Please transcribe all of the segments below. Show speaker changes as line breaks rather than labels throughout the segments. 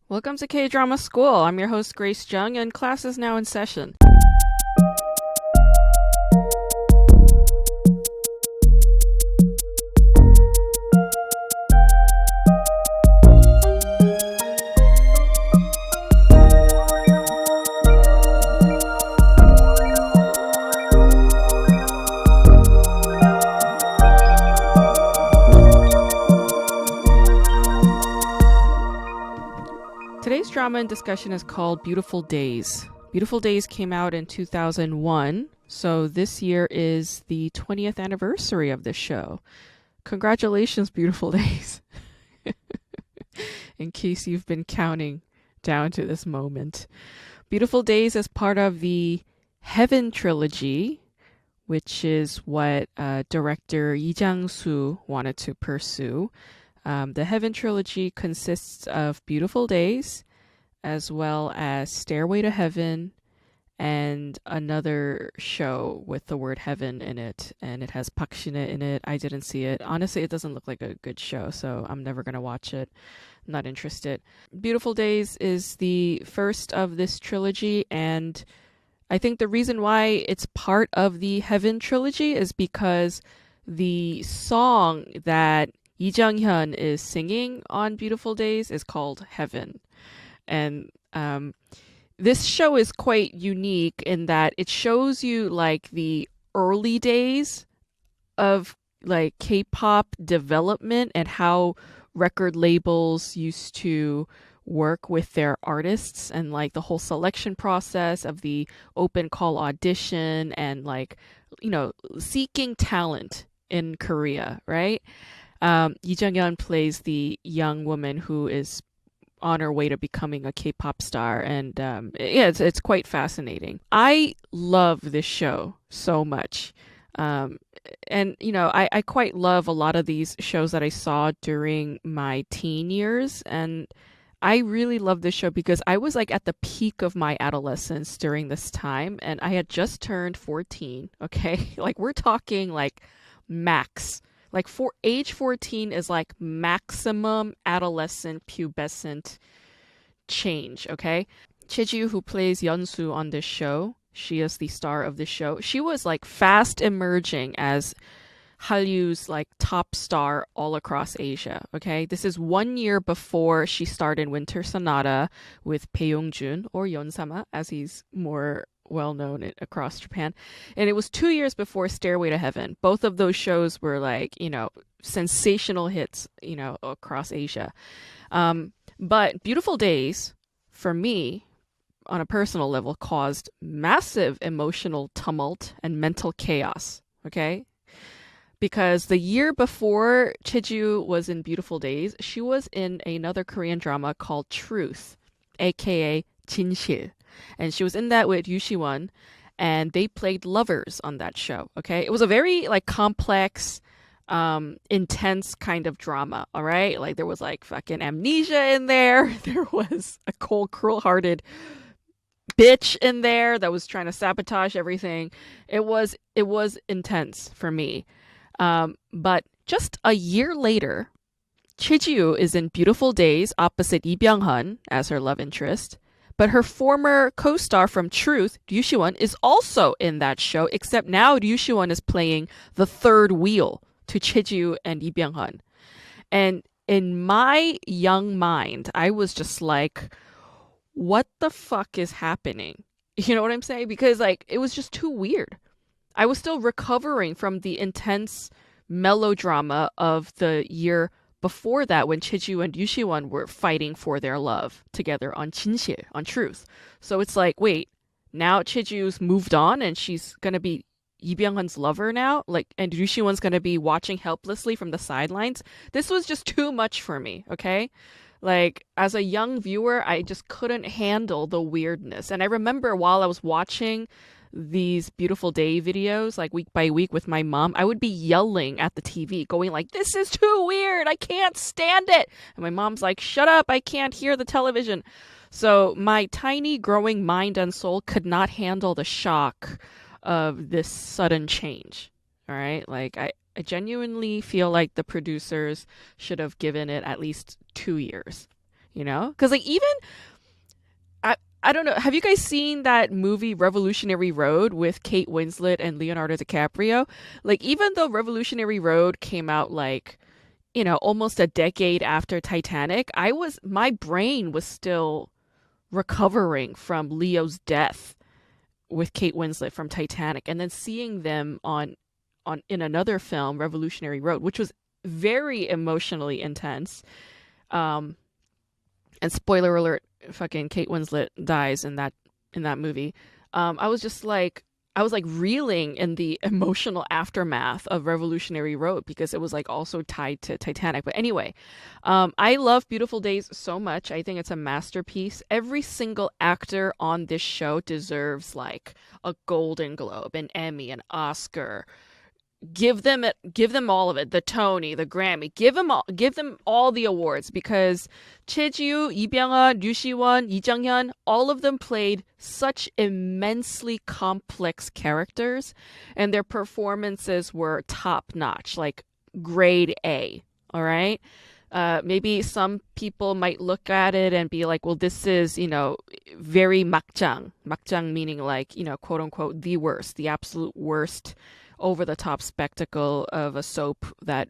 Welcome to K-Drama School. I'm your host, Grace Jung, and class is now in session. Today's drama and discussion is called Beautiful Days. Beautiful Days came out in 2001, so this year is the 20th anniversary of this show. Congratulations, Beautiful Days. In case you've been counting down to this moment. Beautiful Days is part of the Heaven trilogy, which is what director Jinsu wanted to pursue. The Heaven trilogy consists of Beautiful Days, as well as Stairway to Heaven, and another show with the word heaven in it. And it has Park Shin-hye in it. I didn't see it. Honestly, it doesn't look like a good show, so I'm never going to watch it. I'm not interested. Beautiful Days is the first of this trilogy, and I think the reason why it's part of the Heaven trilogy is because the song that Lee Jung-hyun is singing on Beautiful Days is called Heaven. And this show is quite unique in that it shows you like the early days of like K-pop development and how record labels used to work with their artists and like the whole selection process of the open call audition and like, you know, seeking talent in Korea, right? Lee Jung-hyun plays the young woman who is on her way to becoming a K-pop star, and it's quite fascinating. I love this show so much, and you know, I quite love a lot of these shows that I saw during my teen years, and I really love this show because I was like at the peak of my adolescence during this time, and I had just turned 14. Okay, like we're talking like max. Like for age 14 is like maximum adolescent pubescent change, okay? Chiju, who plays Yeonsu on this show, she is the star of this show. She was like fast emerging as Hallyu's like top star all across Asia, okay? This is 1 year before she starred in Winter Sonata with Bae Yong-jun, or Yeonsama as he's more well known across Japan. And it was 2 years before Stairway to Heaven. Both of those shows were like, you know, sensational hits, you know, across Asia. But Beautiful Days, for me, on a personal level, caused massive emotional tumult and mental chaos, okay? Because the year before Cheju was in Beautiful Days, she was in another Korean drama called Truth, aka Jinsu. And she was in that with Yoo Si-won, and they played lovers on that show, okay? It was a very, like, complex, intense kind of drama, all right? Like, there was, like, fucking amnesia in there. There was a cold, cruel-hearted bitch in there that was trying to sabotage everything. It was intense for me. But just a year later, Chiju is in Beautiful Days opposite Lee Byung-hun as her love interest. But her former co-star from Truth, Ryu Si-won, is also in that show, except now Ryu Si-won is playing the third wheel to Cheju and Lee Byung-hun. And in my young mind, I was just like, what the fuck is happening? You know what I'm saying? Because like it was just too weird. I was still recovering from the intense melodrama of the year before that when Cheju and Yoo Si-won were fighting for their love together on Jinsu, on Truth. So it's like, wait, now Cheju's moved on and she's going to be Lee Byung-hun's lover now? Like, and Yoo Si-won's going to be watching helplessly from the sidelines? This was just too much for me, okay? Like, as a young viewer, I just couldn't handle the weirdness. And I remember while I was watching these Beautiful Day videos, like week by week with my mom, I would be yelling at the TV, going like, this is too weird, I can't stand it. And my mom's like, shut up, I can't hear the television. So my tiny growing mind and soul could not handle the shock of this sudden change. All right, like I genuinely feel like the producers should have given it at least 2 years. you know? Because like even I don't know. Have you guys seen that movie Revolutionary Road with Kate Winslet and Leonardo DiCaprio? Like even though Revolutionary Road came out like, you know, almost a decade after Titanic, my brain was still recovering from Leo's death with Kate Winslet from Titanic, and then seeing them on in another film, Revolutionary Road, which was very emotionally intense. Um, and spoiler alert, fucking Kate Winslet dies in that movie. I was just like I was like reeling in the emotional aftermath of Revolutionary Road because it was like also tied to Titanic. But anyway, I love Beautiful Days so much. I think it's a masterpiece. Every single actor on this show deserves like a Golden Globe, an Emmy, an Oscar. Give them all of it. The Tony, the Grammy. Give them all the awards because Choi-Ji-woo, Lee Byung-hun, Ryu Si-won, Lee Jung-hyun, all of them played such immensely complex characters, and their performances were top notch, like grade A. All right. Maybe some people might look at it and be like, well, this is, you know, very makjang. Makjang meaning like, you know, quote unquote, the worst, the absolute worst over the top spectacle of a soap that,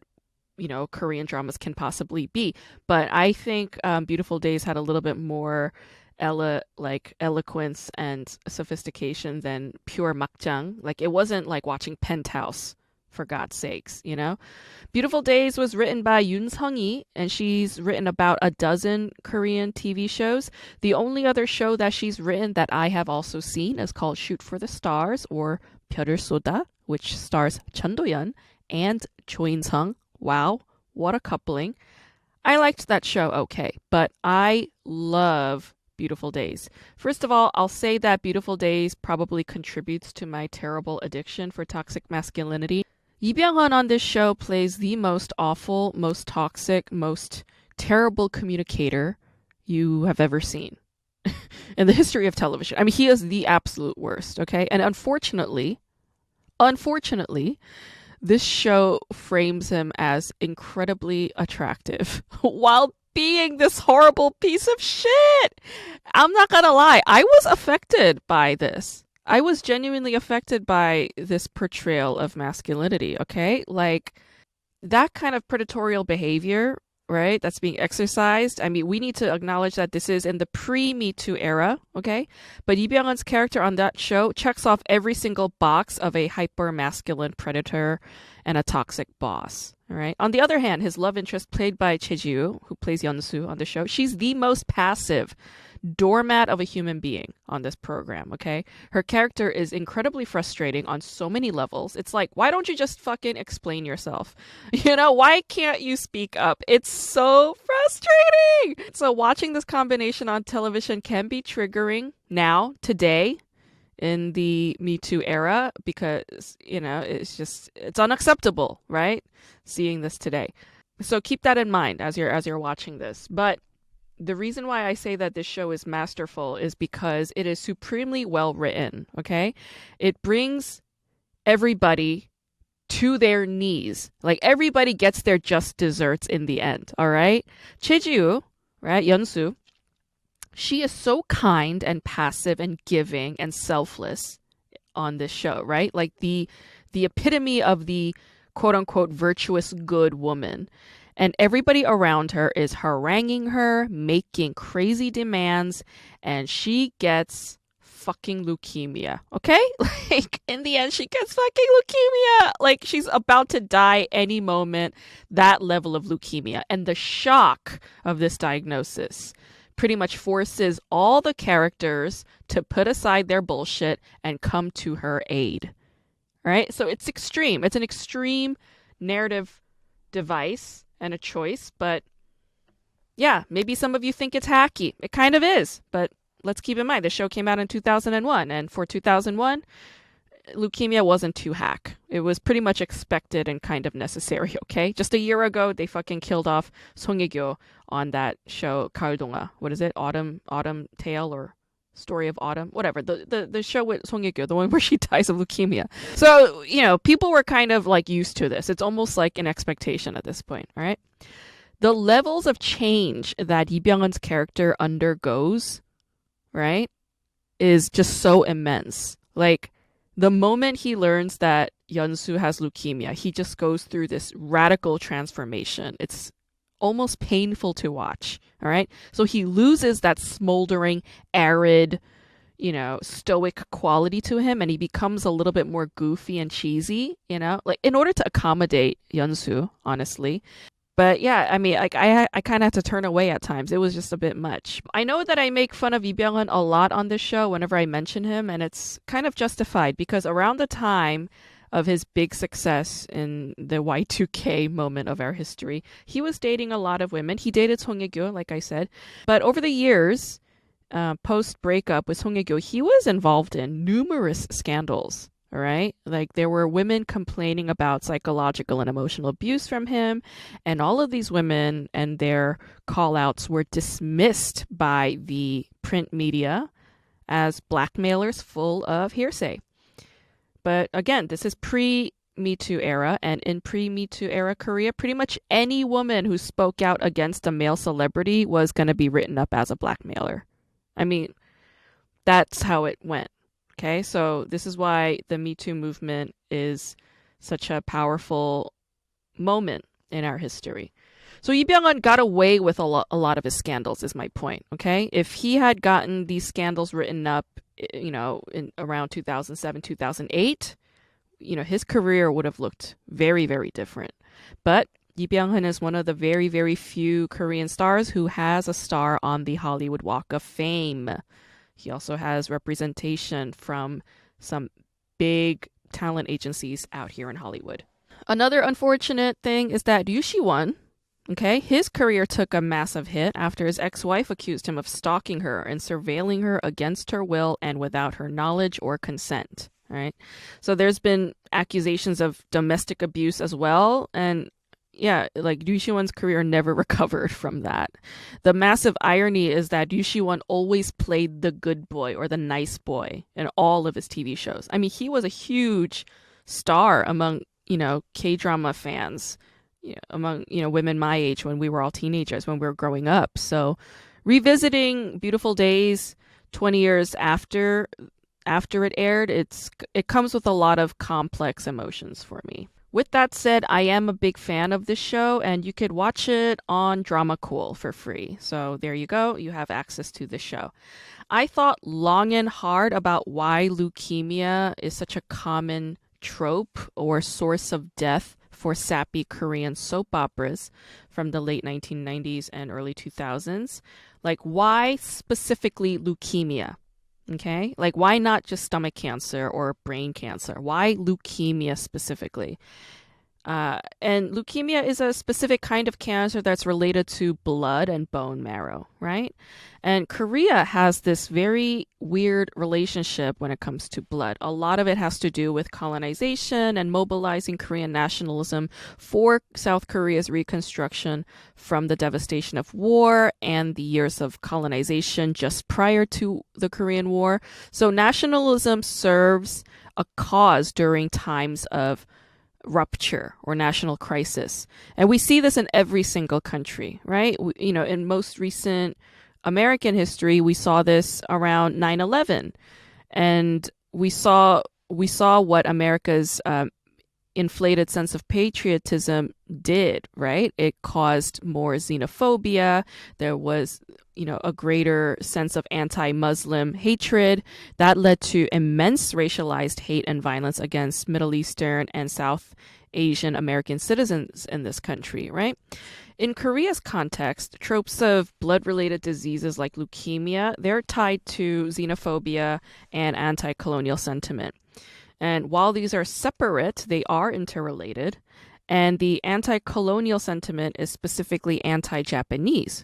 you know, Korean dramas can possibly be. But I think Beautiful Days had a little bit more eloquence and sophistication than pure makjang. Like it wasn't like watching Penthouse, for God's sakes, you know? Beautiful Days was written by Yoon Sung-hee, and she's written about a dozen Korean TV shows. The only other show that she's written that I have also seen is called Shoot for the Stars, or 별을 쏘다, which stars Chun Do-yeon and Cho In-sung. Wow, what a coupling. I liked that show okay, but I love Beautiful Days. First of all, I'll say that Beautiful Days probably contributes to my terrible addiction for toxic masculinity. Lee Byung-hun on this show plays the most awful, most toxic, most terrible communicator you have ever seen in the history of television. I mean, he is the absolute worst, okay? And unfortunately, this show frames him as incredibly attractive while being this horrible piece of shit. I'm not gonna lie, I was affected by this. I was genuinely affected by this portrayal of masculinity, okay? Like, that kind of predatorial behavior, right, that's being exercised. I mean, we need to acknowledge that this is in the pre-Me Too era, okay? But Lee Byung-hun's character on that show checks off every single box of a hyper-masculine predator and a toxic boss, all right? On the other hand, his love interest, played by Choi-Ji-woo, who plays Yeon-soo on the show, she's the most passive doormat of a human being on this program, okay? Her character is incredibly frustrating on so many levels. It's like, why don't you just fucking explain yourself? You know, why can't you speak up? It's so frustrating. So watching this combination on television can be triggering now, today, in the Me Too era, because, you know, it's unacceptable, right? Seeing this today. So keep that in mind as you're watching this. But the reason why I say that this show is masterful is because it is supremely well written, okay? It brings everybody to their knees. Like, everybody gets their just desserts in the end, all right? Choi-Ji-woo, right, Yeon-soo, she is so kind and passive and giving and selfless on this show, right? Like the epitome of the quote-unquote virtuous good woman. And everybody around her is haranguing her, making crazy demands, and she gets fucking leukemia, okay? Like, in the end, she gets fucking leukemia. Like, she's about to die any moment, that level of leukemia. And the shock of this diagnosis pretty much forces all the characters to put aside their bullshit and come to her aid, right? So it's extreme. It's an extreme narrative device and a choice, but yeah, maybe some of you think it's hacky. It kind of is, but let's keep in mind the show came out in 2001, and for 2001, leukemia wasn't too hack. It was pretty much expected and kind of necessary, okay? Just a year ago, they fucking killed off Song Ye-kyo on that show, 가을 동화. What is it? Autumn Tale or Story of Autumn? Whatever. The show with Song Ye-kyo, the one where she dies of leukemia. So, you know, people were kind of like used to this. It's almost like an expectation at this point, all right? the levels of change that Lee Byung-hun's character undergoes, right, is just so immense. Like, the moment he learns that Jinsu has leukemia, he just goes through this radical transformation. It's almost painful to watch. All right. So he loses that smoldering, arid, stoic quality to him, and he becomes a little bit more goofy and cheesy, like in order to accommodate Yeonsu, honestly. But yeah, I mean, like I kind of had to turn away at times. It was just a bit much. I know that I make fun of Lee Byung-hun a lot on this show whenever I mention him, and it's kind of justified because around the time of his big success in the Y2K moment of our history, he was dating a lot of women. He dated Song Ye-kyo, like I said, but over the years, post breakup with Song Ye-kyo, he was involved in numerous scandals. All right. Like there were women complaining about psychological and emotional abuse from him. And all of these women and their call outs were dismissed by the print media as blackmailers full of hearsay. But again, this is pre Me Too era. And in pre Me Too era Korea, pretty much any woman who spoke out against a male celebrity was going to be written up as a blackmailer. I mean, that's how it went. Okay, so this is why the Me Too movement is such a powerful moment in our history. So Lee Byung-hun got away with a lot of his scandals, is my point. Okay, if he had gotten these scandals written up, in around 2007, 2008, his career would have looked very, very different. But Lee Byung-hun is one of the very, very few Korean stars who has a star on the Hollywood Walk of Fame. He also has representation from some big talent agencies out here in Hollywood. Another unfortunate thing is that Ryu Si-won, okay, his career took a massive hit after his ex-wife accused him of stalking her and surveilling her against her will and without her knowledge or consent. Right? So there's been accusations of domestic abuse as well, and yeah, like Ryu Si-won's career never recovered from that. The massive irony is that Ryu Si-won always played the good boy or the nice boy in all of his TV shows. I mean, he was a huge star among, K-drama fans, among, women my age when we were all teenagers, when we were growing up. So revisiting Beautiful Days 20 years after it aired, it comes with a lot of complex emotions for me. With that said, I am a big fan of this show, and you could watch it on Drama Cool for free. So there you go. You have access to the show. I thought long and hard about why leukemia is such a common trope or source of death for sappy Korean soap operas from the late 1990s and early 2000s. Like, why specifically leukemia? Okay, like why not just stomach cancer or brain cancer? Why leukemia specifically? And leukemia is a specific kind of cancer that's related to blood and bone marrow, right? And Korea has this very weird relationship when it comes to blood. A lot of it has to do with colonization and mobilizing Korean nationalism for South Korea's reconstruction from the devastation of war and the years of colonization just prior to the Korean War. So nationalism serves a cause during times of rupture or national crisis. And we see this in every single country, right? In most recent American history, we saw this around 9/11. And we saw what America's inflated sense of patriotism did, right? It caused more xenophobia. There was, a greater sense of anti-Muslim hatred that led to immense racialized hate and violence against Middle Eastern and South Asian American citizens in this country, right? In Korea's context, tropes of blood-related diseases like leukemia, they're tied to xenophobia and anti-colonial sentiment. And while these are separate, they are interrelated. And the anti-colonial sentiment is specifically anti-Japanese.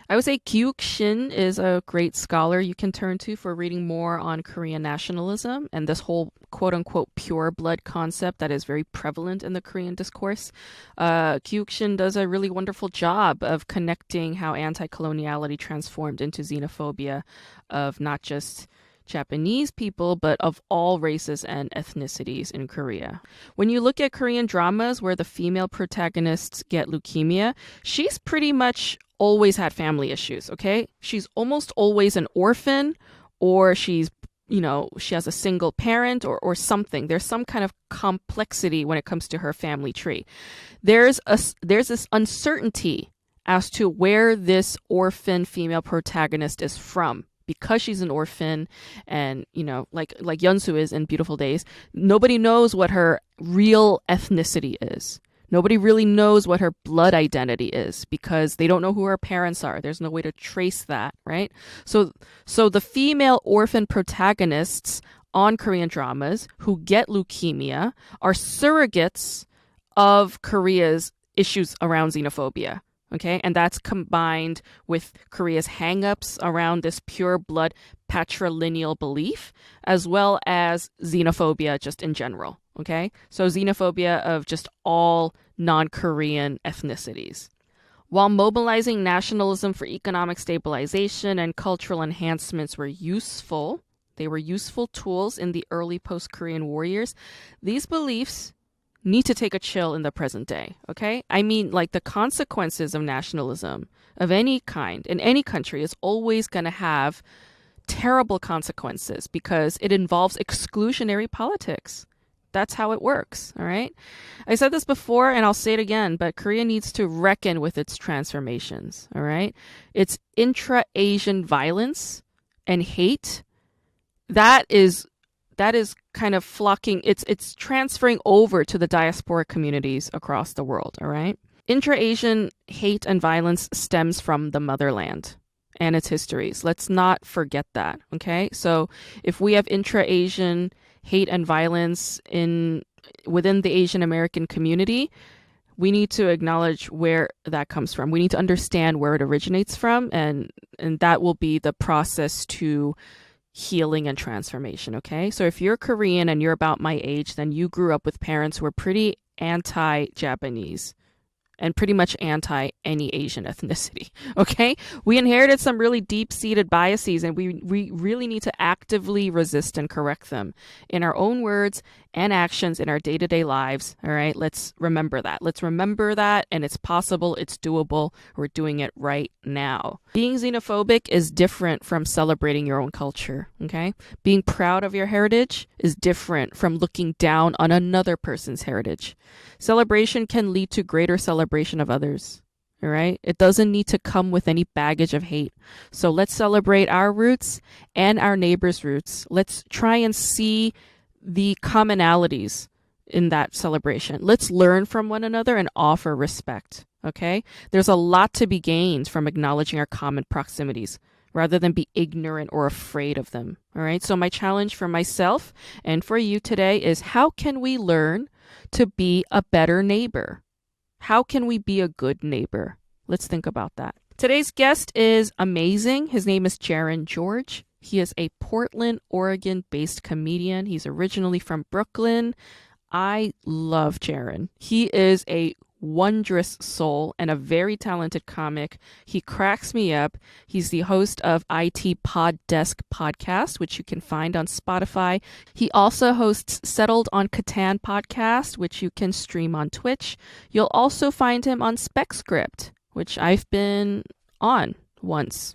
I would say Kyuk Shin is a great scholar you can turn to for reading more on Korean nationalism and this whole quote-unquote pure blood concept that is very prevalent in the Korean discourse. Kyuk Shin does a really wonderful job of connecting how anti-coloniality transformed into xenophobia of not just Japanese people, but of all races and ethnicities in Korea. When you look at Korean dramas where the female protagonists get leukemia, she's pretty much always had family issues, okay? She's almost always an orphan, or she's she has a single parent or something. There's some kind of complexity when it comes to her family tree. There's this uncertainty as to where this orphan female protagonist is from. Because she's an orphan and, like Jinsu is in Beautiful Days, nobody knows what her real ethnicity is. Nobody really knows what her blood identity is because they don't know who her parents are. There's no way to trace that, right? So the female orphan protagonists on Korean dramas who get leukemia are surrogates of Korea's issues around xenophobia. Okay, and that's combined with Korea's hangups around this pure blood patrilineal belief, as well as xenophobia just in general. Okay, so xenophobia of just all non-Korean ethnicities. While mobilizing nationalism for economic stabilization and cultural enhancements were useful, they were useful tools in the early post-Korean war years, these beliefs need to take a chill in the present day, okay? I mean, like the consequences of nationalism of any kind in any country is always going to have terrible consequences because it involves exclusionary politics. That's how it works, all right? I said this before and I'll say it again, but Korea needs to reckon with its transformations, all right? It's intra-Asian violence and hate. That is kind of flocking, it's transferring over to the diasporic communities across the world, all right? Intra-Asian hate and violence stems from the motherland and its histories. Let's not forget that, okay? So if we have intra-Asian hate and violence within the Asian American community, we need to acknowledge where that comes from. We need to understand where it originates from, and that will be the process to healing and transformation, okay? So if you're Korean and you're about my age, then you grew up with parents who were pretty anti-Japanese and pretty much anti any Asian ethnicity, okay? We inherited some really deep-seated biases and we really need to actively resist and correct them in our own words and actions in our day-to-day lives, all right? Let's remember that. Let's remember that, and it's possible, it's doable. We're doing it right now. Being xenophobic is different from celebrating your own culture, okay? Being proud of your heritage is different from looking down on another person's heritage. Celebration can lead to greater celebration of others, all right? It doesn't need to come with any baggage of hate. So let's celebrate our roots and our neighbors' roots. Let's try and see the commonalities in that celebration. Let's learn from one another and offer respect, okay? There's a lot to be gained from acknowledging our common proximities rather than be ignorant or afraid of them, all right? So my challenge for myself and for you today is, how can we learn to be a better neighbor? How can we be a good neighbor? Let's think about that. Today's guest is amazing. His name is Jaren George. He is a Portland, Oregon-based comedian. He's originally from Brooklyn. I love Jaren. He is a wondrous soul and a very talented comic. He cracks me up. He's the host of IT Pod Desk podcast, which you can find on Spotify. He also hosts Settled on Catan podcast, which you can stream on Twitch. You'll also find him on SpecScript, which I've been on once,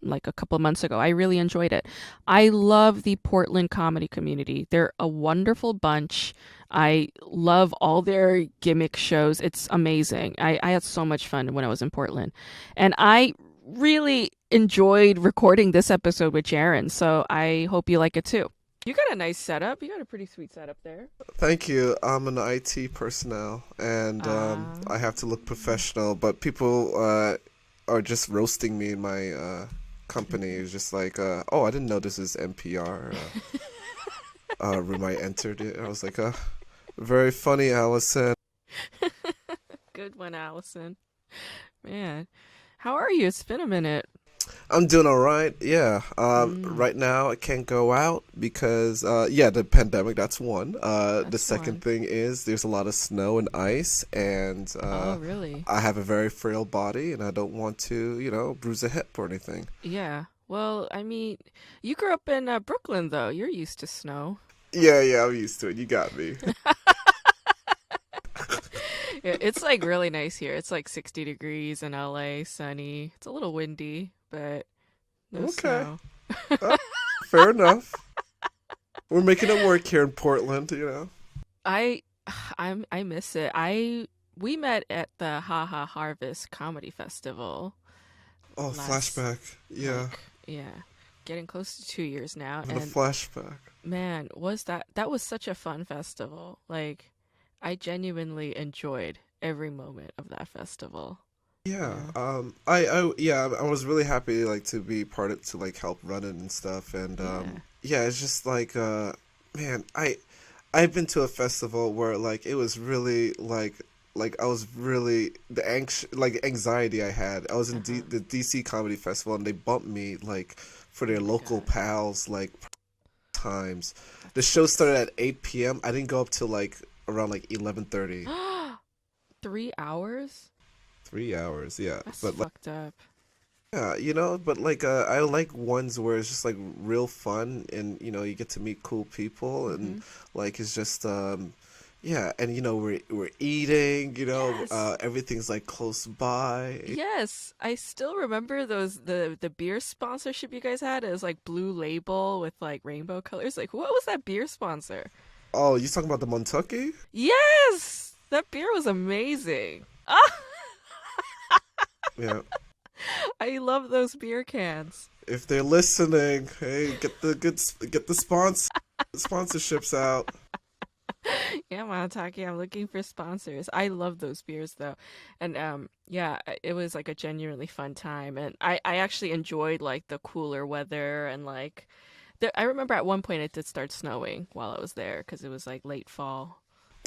like a couple of months ago. I really enjoyed it. I love the Portland comedy community. They're a wonderful bunch. I love all their gimmick shows. It's amazing. I had so much fun when I was in Portland. And I really enjoyed recording this episode with Jaren, so I hope you like it too. You got a nice setup. You got a pretty sweet setup there.
Thank you. I'm an IT personnel, and I have to look professional, but people are just roasting me in my company. It's just like, oh, I didn't know this is NPR. Room I entered it. I was like, very funny, Allison.
Good one, Allison. Man, how are you? It's been a minute.
I'm doing all right. Yeah. Right now I can't go out because the pandemic, that's one. The second thing is there's a lot of snow and ice, and
oh, really?
I have a very frail body and I don't want to, bruise a hip or anything.
Yeah. Well, I mean, you grew up in Brooklyn, though. You're used to snow.
Yeah, I'm used to it. You got me.
Yeah, it's like really nice here. It's like 60 degrees in LA, sunny. It's a little windy, but no
Okay.
snow.
Uh, Fair enough. We're making it work here in Portland, you know.
I I miss it. I We met at the Haha Harvest Comedy Festival
Oh,
last
flashback. Yeah,
like yeah, getting close to 2 years now,
having a
and
flashback.
man, that was such a fun festival. Like I genuinely enjoyed every moment of that festival.
Yeah.
Yeah.
Yeah, I was really happy like to be part of to like help run it and stuff, and
Yeah.
yeah, it's just like man, I've been to a festival where like it was really like I was really the anxiety I had. I was in
Uh-huh.
The DC Comedy Festival, and they bumped me like for
Oh
their
my
local
God.
pals like times.
That
The show
sucks.
started at 8 p.m. I didn't go up till like around like 11:30.
3 hours?
3 hours, yeah.
That's
But like
fucked up.
yeah, but like I like ones where it's just like real fun, and you get to meet cool people, and
Mm-hmm.
like it's just yeah, and we're eating,
Yes.
everything's like close by.
Yes. I still remember the beer sponsorship you guys had. It was like Blue Label with like rainbow colors. Like what was that beer sponsor?
Oh, you talking about the Montucky?
Yes. That beer was amazing. Ah,
Yeah.
I love those beer cans.
If they're listening, hey, get the sponsorships out.
Yeah, Manataki, I'm looking for sponsors. I love those beers though. And yeah, it was like a genuinely fun time, and I actually enjoyed like the cooler weather, and like I remember at one point it did start snowing while I was there because it was like late fall.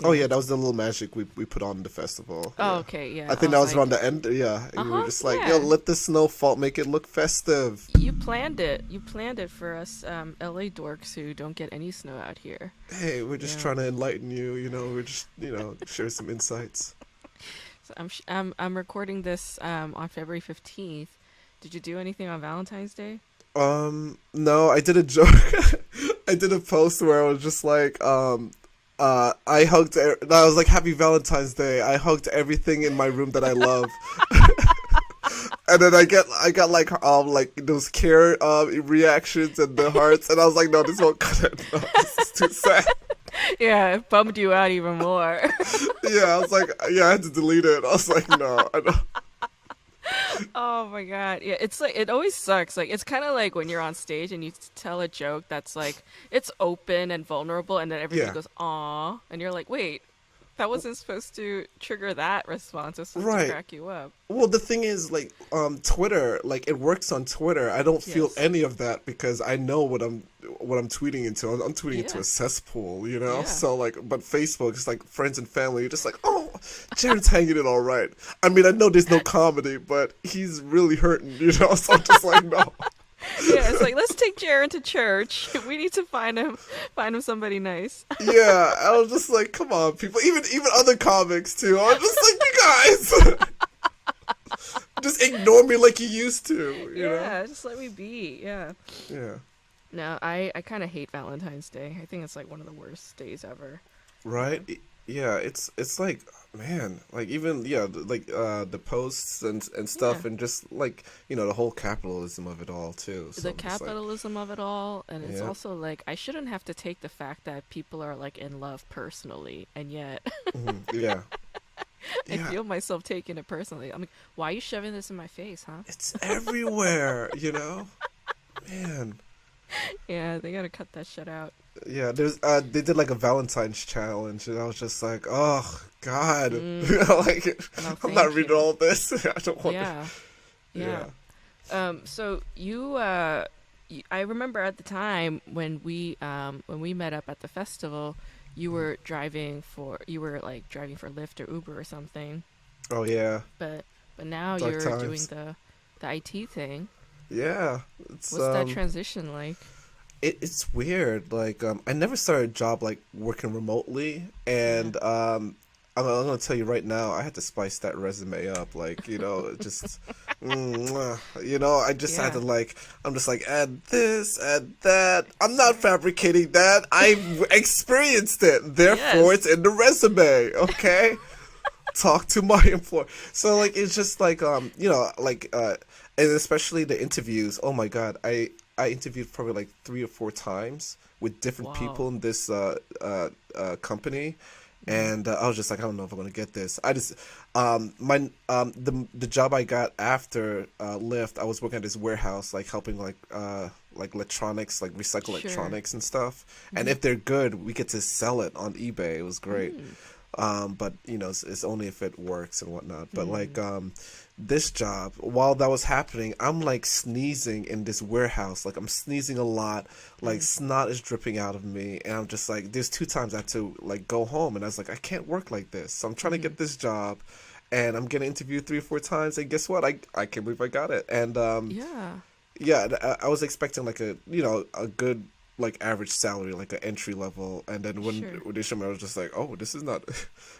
Oh
Yeah.
yeah, that was the little magic we put on the festival.
Oh,
Yeah.
okay,
I
yeah. I
think that
was
was around
like,
the end. Yeah, you were
"Uh-huh,
just like, yo,
yeah.
let the snow fall, make it look festive.
You planned it. You planned it for us LA dorks who don't get any snow out here."
Hey, we're just
Yeah.
trying to enlighten you. We're just share some insights.
So I'm recording this on February 15th. Did you do anything on Valentine's Day?
No, I did a joke. I did a post where I was just like, I hugged. I was like, Happy Valentine's Day. I hugged everything in my room that I love. And then I got like those care reactions and the hearts, and I was like, no, this won't cut it. No, this is too sad.
Yeah, it bummed you out even more.
Yeah, I was like, yeah, I had to delete it. I was like, no, I don't.
Oh my God. Yeah, it's like it always sucks. Like it's kind of like when you're on stage and you tell a joke that's like it's open and vulnerable, and then everybody
Yeah,
goes "aw," and you're like, "Wait, that wasn't supposed to trigger that response. It was supposed to
right.
crack you up."
Well, the thing is, like, Twitter, like, it works on Twitter. I don't feel
Yes.
any of that because I know what I'm tweeting into. I'm tweeting into
Yeah.
a cesspool.
Yeah.
So like, but Facebook is like friends and family. You're just like, oh, Jaren's hanging it all right. I mean, I know there's no comedy, but he's really hurting. So I'm just like, no.
Yeah, it's like let's take Jaren to church. We need to find him somebody nice.
Yeah, I was just like, come on, people. Even other comics too. I was just like, you guys, just ignore me like you used to.
Yeah, just let me be. Yeah.
Yeah.
No, I kind of hate Valentine's Day. I think it's like one of the worst days ever.
Right? Yeah, it's like, man, like even yeah, the posts and
Yeah.
stuff, and just like the whole capitalism of it all too. So
The
I'm just like,
capitalism of it all, and it's
yeah,
also like I shouldn't have to take the fact that people are like in love personally, and yet
yeah,
I
yeah.
feel myself taking it personally. I'm like, why are you shoving this in my face, huh?
It's everywhere. Man.
Yeah, they gotta cut that shit out.
Yeah, they did like a Valentine's challenge, and I was just like, oh God,
Mm,
like
no,
I'm not
thank
reading
you.
all this. I don't want to.
Yeah,
Yeah.
yeah. So I remember at the time when we met up at the festival, you were like driving for Lyft or Uber or something,
Oh yeah,
but now
dark
you're doing
times.
the IT thing.
Yeah, it's
What's that transition like?
it's weird. Like, I never started a job like working remotely,
Yeah.
and I'm gonna tell you right now, I had to spice that resume up. Like, just You know, I just had to
Yeah.
like, I'm just like, add this, add that. I'm not fabricating that. I've experienced it. Therefore,
Yes.
it's in the resume. Okay. Talk to my employer. So like, it's just like, you know, like, and especially the interviews. Oh my God. I interviewed probably like 3 or 4 times with different people
Wow.
in this company,
Mm.
and I was just like, I don't know if I'm gonna get this. I just my the job I got after Lyft, I was working at this warehouse, like helping like electronics, like recycle
Sure.
electronics and stuff. And
Hmm.
if they're good, we get to sell it on eBay. It was great.
Mm.
But you know, it's only if it works and whatnot. But like
Mm.
this job, while that was happening, I'm like sneezing in this warehouse. Like I'm sneezing a lot. Like
Mm.
snot is dripping out of me, and I'm just like, there's 2 times I had to like go home, and I was like, I can't work like this. So I'm trying to
Hmm.
get this job, and I'm getting interviewed 3 or 4 times, and guess what? I can't believe I got it. And
Yeah.
yeah, I was expecting like a a good like average salary, like an entry level, and then
Sure.
when they showed me, I was just like, oh, this is not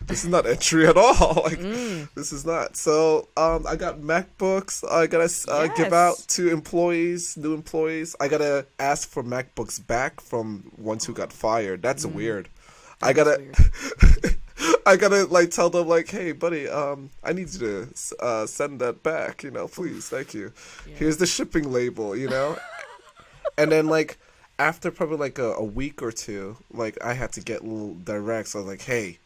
this is not entry at all. Like
Mm.
this is not. So I got MacBooks. I gotta give out
Yes.
to employees, new employees. I gotta ask for MacBooks back from ones who got fired. That's
Mm.
weird. I
That is
gotta
weird.
I gotta like tell them like, hey, buddy, I need you to send that back, you know, please,
Oof.
thank you.
Yeah.
Here's the shipping label, you know, and then like after probably like a week or two, like I had to get little directs. I was like, hey,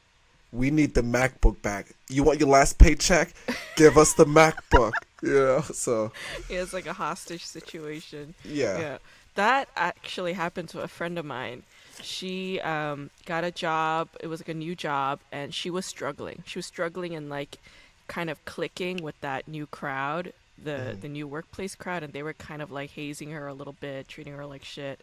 we need the MacBook back. You want your last paycheck? Give us the MacBook, you know. So
Yeah, it's like a hostage situation.
yeah.
Yeah. That actually happened to a friend of mine. She got a job. It was like a new job, and she was struggling. She was struggling and like kind of clicking with that new crowd, the
Mhm.
the new workplace crowd, and they were kind of like hazing her a little bit, treating her like shit.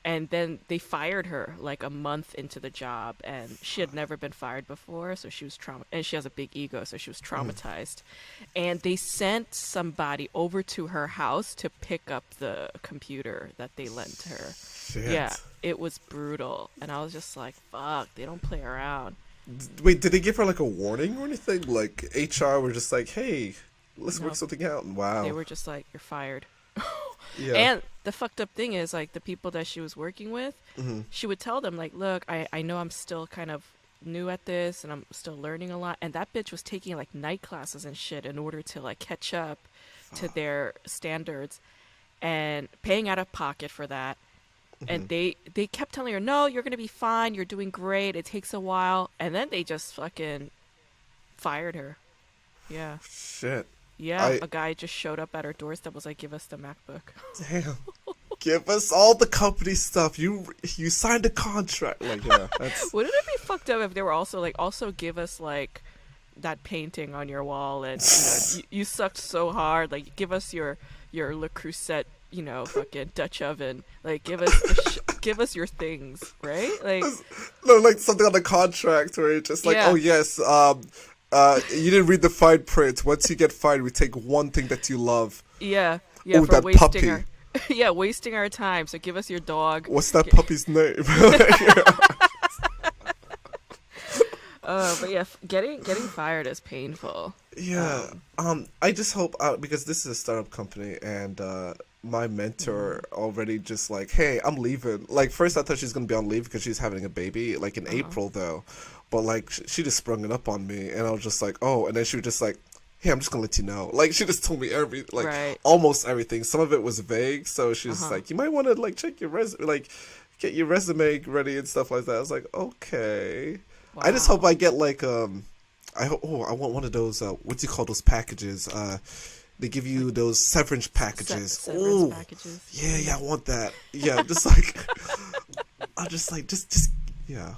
And then they fired her like a month into the job, and she had never been fired before, so she was trauma, and she has a big ego, so she was
Mhm.
traumatized. And they sent somebody over to her house to pick up the computer that they lent her. Yeah,
Shit.
it was brutal, and I was just like, fuck, they don't play around.
Wait, did they give her like a warning or anything? Like HR were just like, hey, let's work
No,
something out. And
they
wow.
were just like, you're fired.
Yeah.
And the fucked up thing is, like, the people that she was working with,
Hmm.
she would tell them, like, look, I know I'm still kind of new at this and I'm still learning a lot. And that bitch was taking, like, night classes and shit in order to, like, catch up to their standards and paying out of pocket for that.
Hmm.
And they kept telling her, no, you're going to be fine. You're doing great. It takes a while. And then they just fucking fired her. Yeah.
Shit.
Yeah.
I
A guy just showed up at her doorstep, was like, give us the MacBook.
damn. Give us all the company stuff. You signed a contract. Like yeah, that's
Wouldn't it be fucked up if they were also like, also give us like that painting on your wall, and you sucked so hard, like give us your Le Creuset, fucking Dutch oven, like give us your things, right? Like
no like something on the contract where it's just like, oh
yeah,
yes, you didn't read the fine print. Once you get fired, we take one thing that you love.
yeah, yeah,
Oh,
for
that
wasting
puppy.
our yeah, wasting our time. So give us your dog.
What's that
Gi-
puppy's name?
but yeah, getting fired is painful.
Yeah.
Um,
I just hope because this is a startup company and my mentor
mm,
already just like, hey, I'm leaving. Like first I thought she's gonna be on leave because she's having a baby like in
uh-huh.
April though, but like she just sprung it up on me and I was just like, oh, and then she was just like, hey, I'm just gonna let you know. Like she just told me like
Right.
almost everything. Some of it was vague, so she was
Uh-huh.
like, you might want to like check your resume, like get your resume ready and stuff like that. I was like, okay. I just hope
Wow.
I get like I hope, oh, I want one of those what do you call those packages? They give
Like
you those severance packages.
severance
Oh,
packages.
yeah, yeah, I want that. Yeah, just like I'm just like just yeah.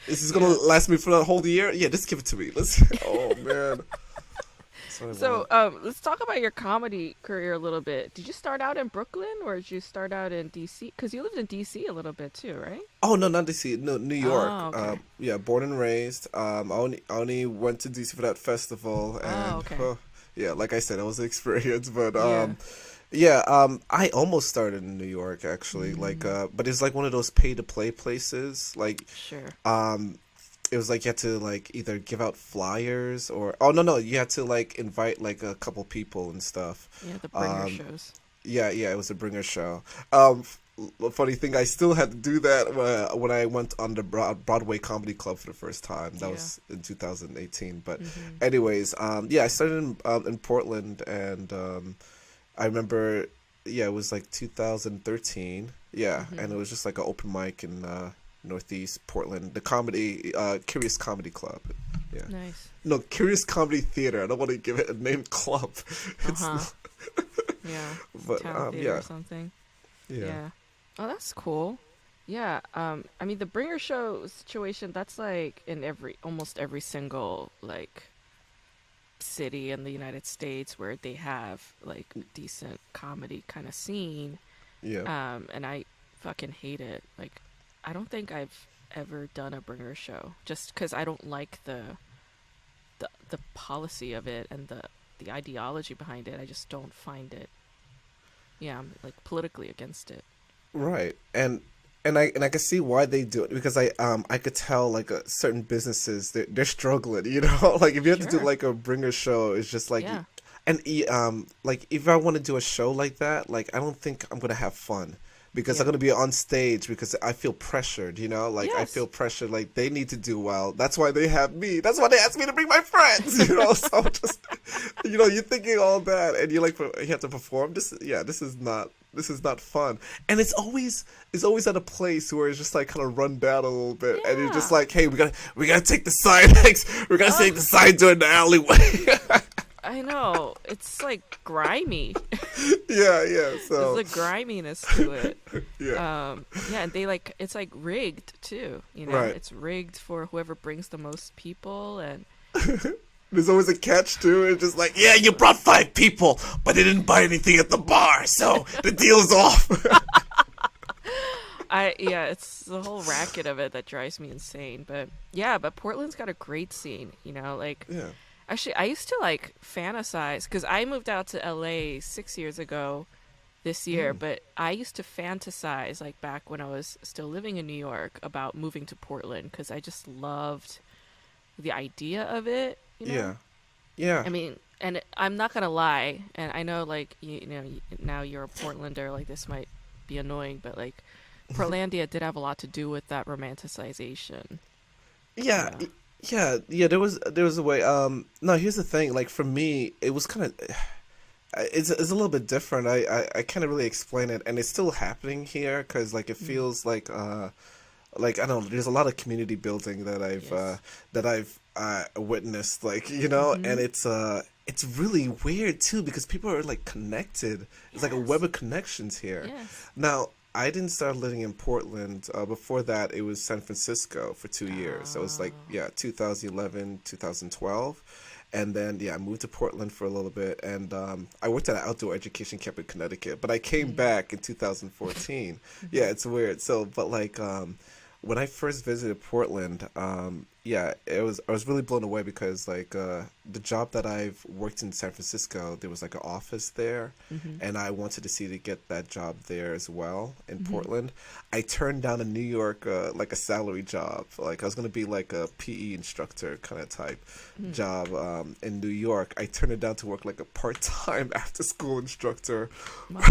Is this gonna
Yeah.
last me for the whole year? Yeah, just give it to me. Let's. Oh man, that's what I
So,
want.
let's talk about your comedy career a little bit. Did you start out in Brooklyn or did you start out in DC? Because you lived in DC a little bit too, right?
Oh no, not DC. No, New York.
Oh, okay.
Yeah, born and raised. I only went to DC for that festival,
Oh,
and
okay.
yeah, like I said, it was an experience. But
Yeah.
yeah, I almost started in New York actually. Like,
Mm,
but it's like one of those pay to play places. Like,
sure.
um, it was like you had to like either give out flyers or no, you had to like invite like a couple people and stuff.
Yeah, the bringer
Um,
shows.
yeah, it was a bringer show. Funny thing, I still had to do that when I went on the Broadway Comedy Club for the first time. That
Yeah.
was in 2018. But
Mm-hmm.
anyways, yeah, I started in Portland, and I remember, yeah, it was like 2013. Yeah, and
Mm-hmm.
it was just like an open mic in Northeast Portland, the comedy Curious Comedy Club. Yeah,
Nice.
no, Curious Comedy Theater. I don't want to give it a name club. It's
Uh-huh.
not,
Yeah.
but
Town theater or
yeah,
something.
yeah.
Yeah. Oh, that's cool. Yeah. I mean, the bringer show situation, that's like in almost every single like city in the United States where they have like decent comedy kind of scene.
Yeah.
And I fucking hate it. Like, I don't think I've ever done a bringer show just because I don't like the policy of it and the ideology behind it. I just don't find it. Yeah, I'm like politically against it.
Right. And I can see why they do it because I could tell like certain businesses they're struggling, you know? Like if you have to do
Sure.
like a bringer show, it's just like
Yeah.
like if I want to do a show like that, like I don't think I'm going to have fun because I'm
Yeah.
going to be on stage because I feel pressured, you know? Like I feel
Yes.
pressured like they need to do well. That's why they have me. That's why they asked me to bring my friends, you know? So just you're thinking all that and you like you have to perform. This is not fun. And it's always at a place where it's just like kind of run down a little bit and you're just
Yeah.
like, "Hey, we got to take the side next. We got to take the side door in the alleyway."
I know. It's like grimy.
Yeah. So,
There's a griminess to it.
yeah.
Yeah, and they like it's like rigged too, you know.
Right.
It's rigged for whoever brings the most people and
There's always a catch too. It's just like, "Yeah, you brought 5 people, but they didn't buy anything at the bar, so the deal's off."
it's the whole racket of it that drives me insane. But yeah, but Portland's got a great scene, you know, like
Yeah.
actually I used to like fantasize cuz I moved out to LA 6 years ago this year, but I used to fantasize like back when I was still living in New York about moving to Portland cuz I just loved the idea of it, you know.
Yeah. Yeah.
I mean, and I'm not gonna lie, and I know, like you know, now you're a Portlander, like this might be annoying, but like Portlandia did have a lot to do with that romanticization.
Yeah,
Yeah.
yeah. There was a way. No, here's the thing. Like for me, it was kind of it's a little bit different. I can't really explain it, and it's still happening here because like it
Mm.
feels like I don't know. There's a lot of community building
Yes.
that I've witnessed, like and
Mm-hmm.
it's really weird too because people are like connected. It's like a web
Yes.
of connections here.
Yes.
Now, I didn't start living in Portland. Before that, it was San Francisco for 2 years. So it was like,
Oh.
yeah, 2011, 2012. And then, yeah, I moved to Portland for a little bit. And I worked at an outdoor education camp in Connecticut. But I came
Mm.
back in 2014. Yeah,
Mm-hmm.
it's weird. So, but like, when I first visited Portland, yeah, I was really blown away because like the job that I've worked in San Francisco, there was like an office there,
Mm-hmm.
and I wanted to see to get that job there as well in
Mm-hmm.
Portland. I turned down a New York like a salary job, like I was gonna be like a PE instructor kind of type
Mm.
job in New York. I turned it down to work like a part-time after school instructor
Wow.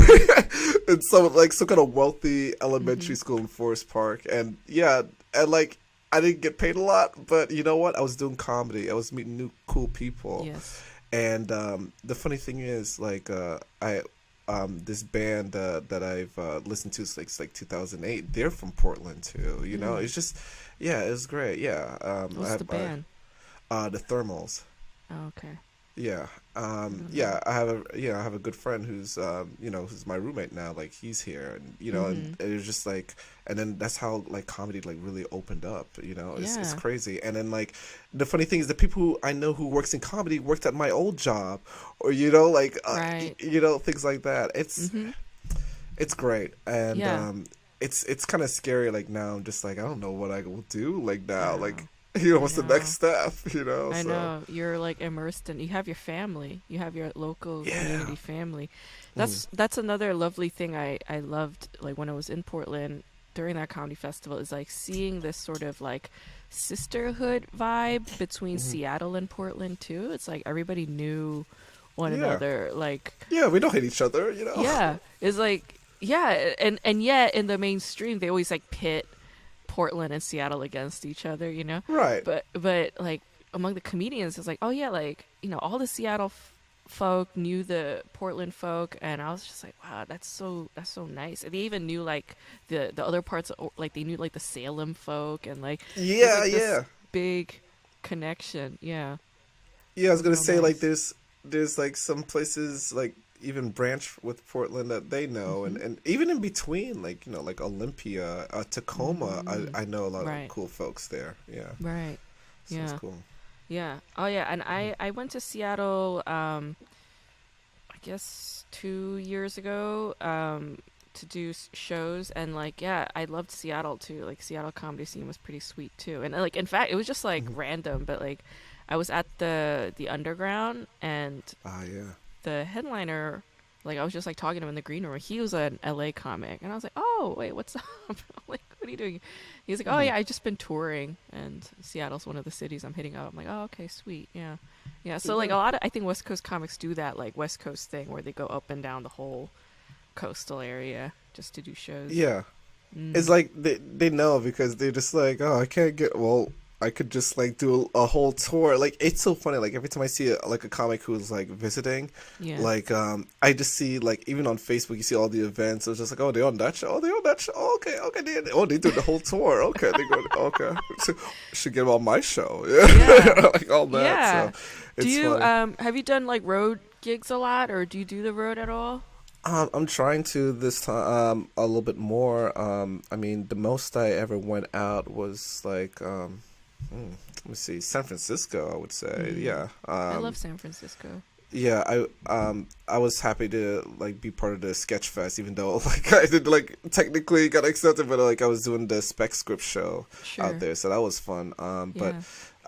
in some kind of wealthy
Mm-hmm.
elementary school in Forest Park. And yeah, and like I didn't get paid a lot, but you know what? I was doing comedy. I was meeting new cool people.
Yes.
And the funny thing is, like, I this band that I've listened to since like 2008. They're from Portland too.
Mm.
It's just, yeah, it was great. Yeah,
What's the band?
the Thermals.
Oh, okay.
Yeah.
I don't know.
Yeah, I have a good friend who's who's my roommate now. Like he's here, and
Mm-hmm.
and it was just like, and then that's how like comedy like really opened up. It's
Yeah.
crazy. And then like the funny thing is the people who I know who works in comedy worked at my old job, or like
Right.
things like that.
Mm-hmm.
It's great, and
Yeah.
it's kind of scary. Like now, I'm just like I don't know what I will do. Like now,
I
like
know. I
what's the next
know.
step?
I
So
know. You're like immersed in. You have your family. You have your local
yeah.
community family.
Mm.
That's another lovely thing I loved like when I was in Portland. during that comedy festival is like seeing this sort of like sisterhood vibe between Seattle and Portland too. It's like everybody knew one
Yeah.
another. Like,
Yeah, we don't hate each other, you know.
yeah, it's like, yeah, and yet in the mainstream they always like pit Portland and Seattle against each other, you know.
Right.
But like among the comedians, it's like, oh yeah, like, you know, all the Seattle folk knew the Portland folk, and I was just like, wow, that's so nice. And they even knew like the other parts of, like they knew like the Salem folk, and like there's
Yeah,
like this
yeah.
big connection. Yeah,
Yeah, I was
it was
gonna
real
say like
nice.
there's like some places like even branch with Portland that they know,
Hmm.
and even in between, like you know, like Olympia, Tacoma,
Mm,
I know a lot of
right,
cool folks there. Yeah,
right,
so it's
yeah,
cool.
yeah. Oh yeah, and I went to Seattle. I guess 2 years ago, to do shows, and like, yeah, I loved Seattle too. Like, Seattle comedy scene was pretty sweet too, and like, in fact, it was just like
Mhm.
random, but like, I was at the underground, and
Ah, yeah.
the headliner, like, I was just like talking to him in the green room. He was an LA comic, and I was like, oh wait, what's up? Like, what are you doing? He's like, oh
Hmm.
yeah, I just been touring, and Seattle's one of the cities I'm hitting up. I'm like, oh, okay, sweet, yeah. Yeah, so like
Yeah,
a lot of, I think West Coast comics do that like West Coast thing where they go up and down the whole coastal area just to do shows.
yeah. It's
Mm.
like they know because they're just like, oh, I can't get well. I could just like do a whole tour. Like it's so funny. Like every time I see like a comic who's like visiting,
Yeah.
like I just see like even on Facebook you see all the events. It's just like, oh, they on that show. Oh, they on that show. Oh, okay, okay. They do the whole tour. Okay, they go. Okay, so, should get them on my show.
Yeah.
Yeah, like all that. So
Yeah. Do
it's
you
funny.
have you done like road gigs a lot, or do you do the road at all?
I'm trying to this time a little bit more. I mean, the most I ever went out was like hmm, let me see, San Francisco. I would say,
Mm.
yeah,
I love San Francisco.
yeah. I was happy to like be part of the Sketch Fest, even though like I did like technically got accepted, but like I was doing the spec script show out
Sure.
there, so that was fun. But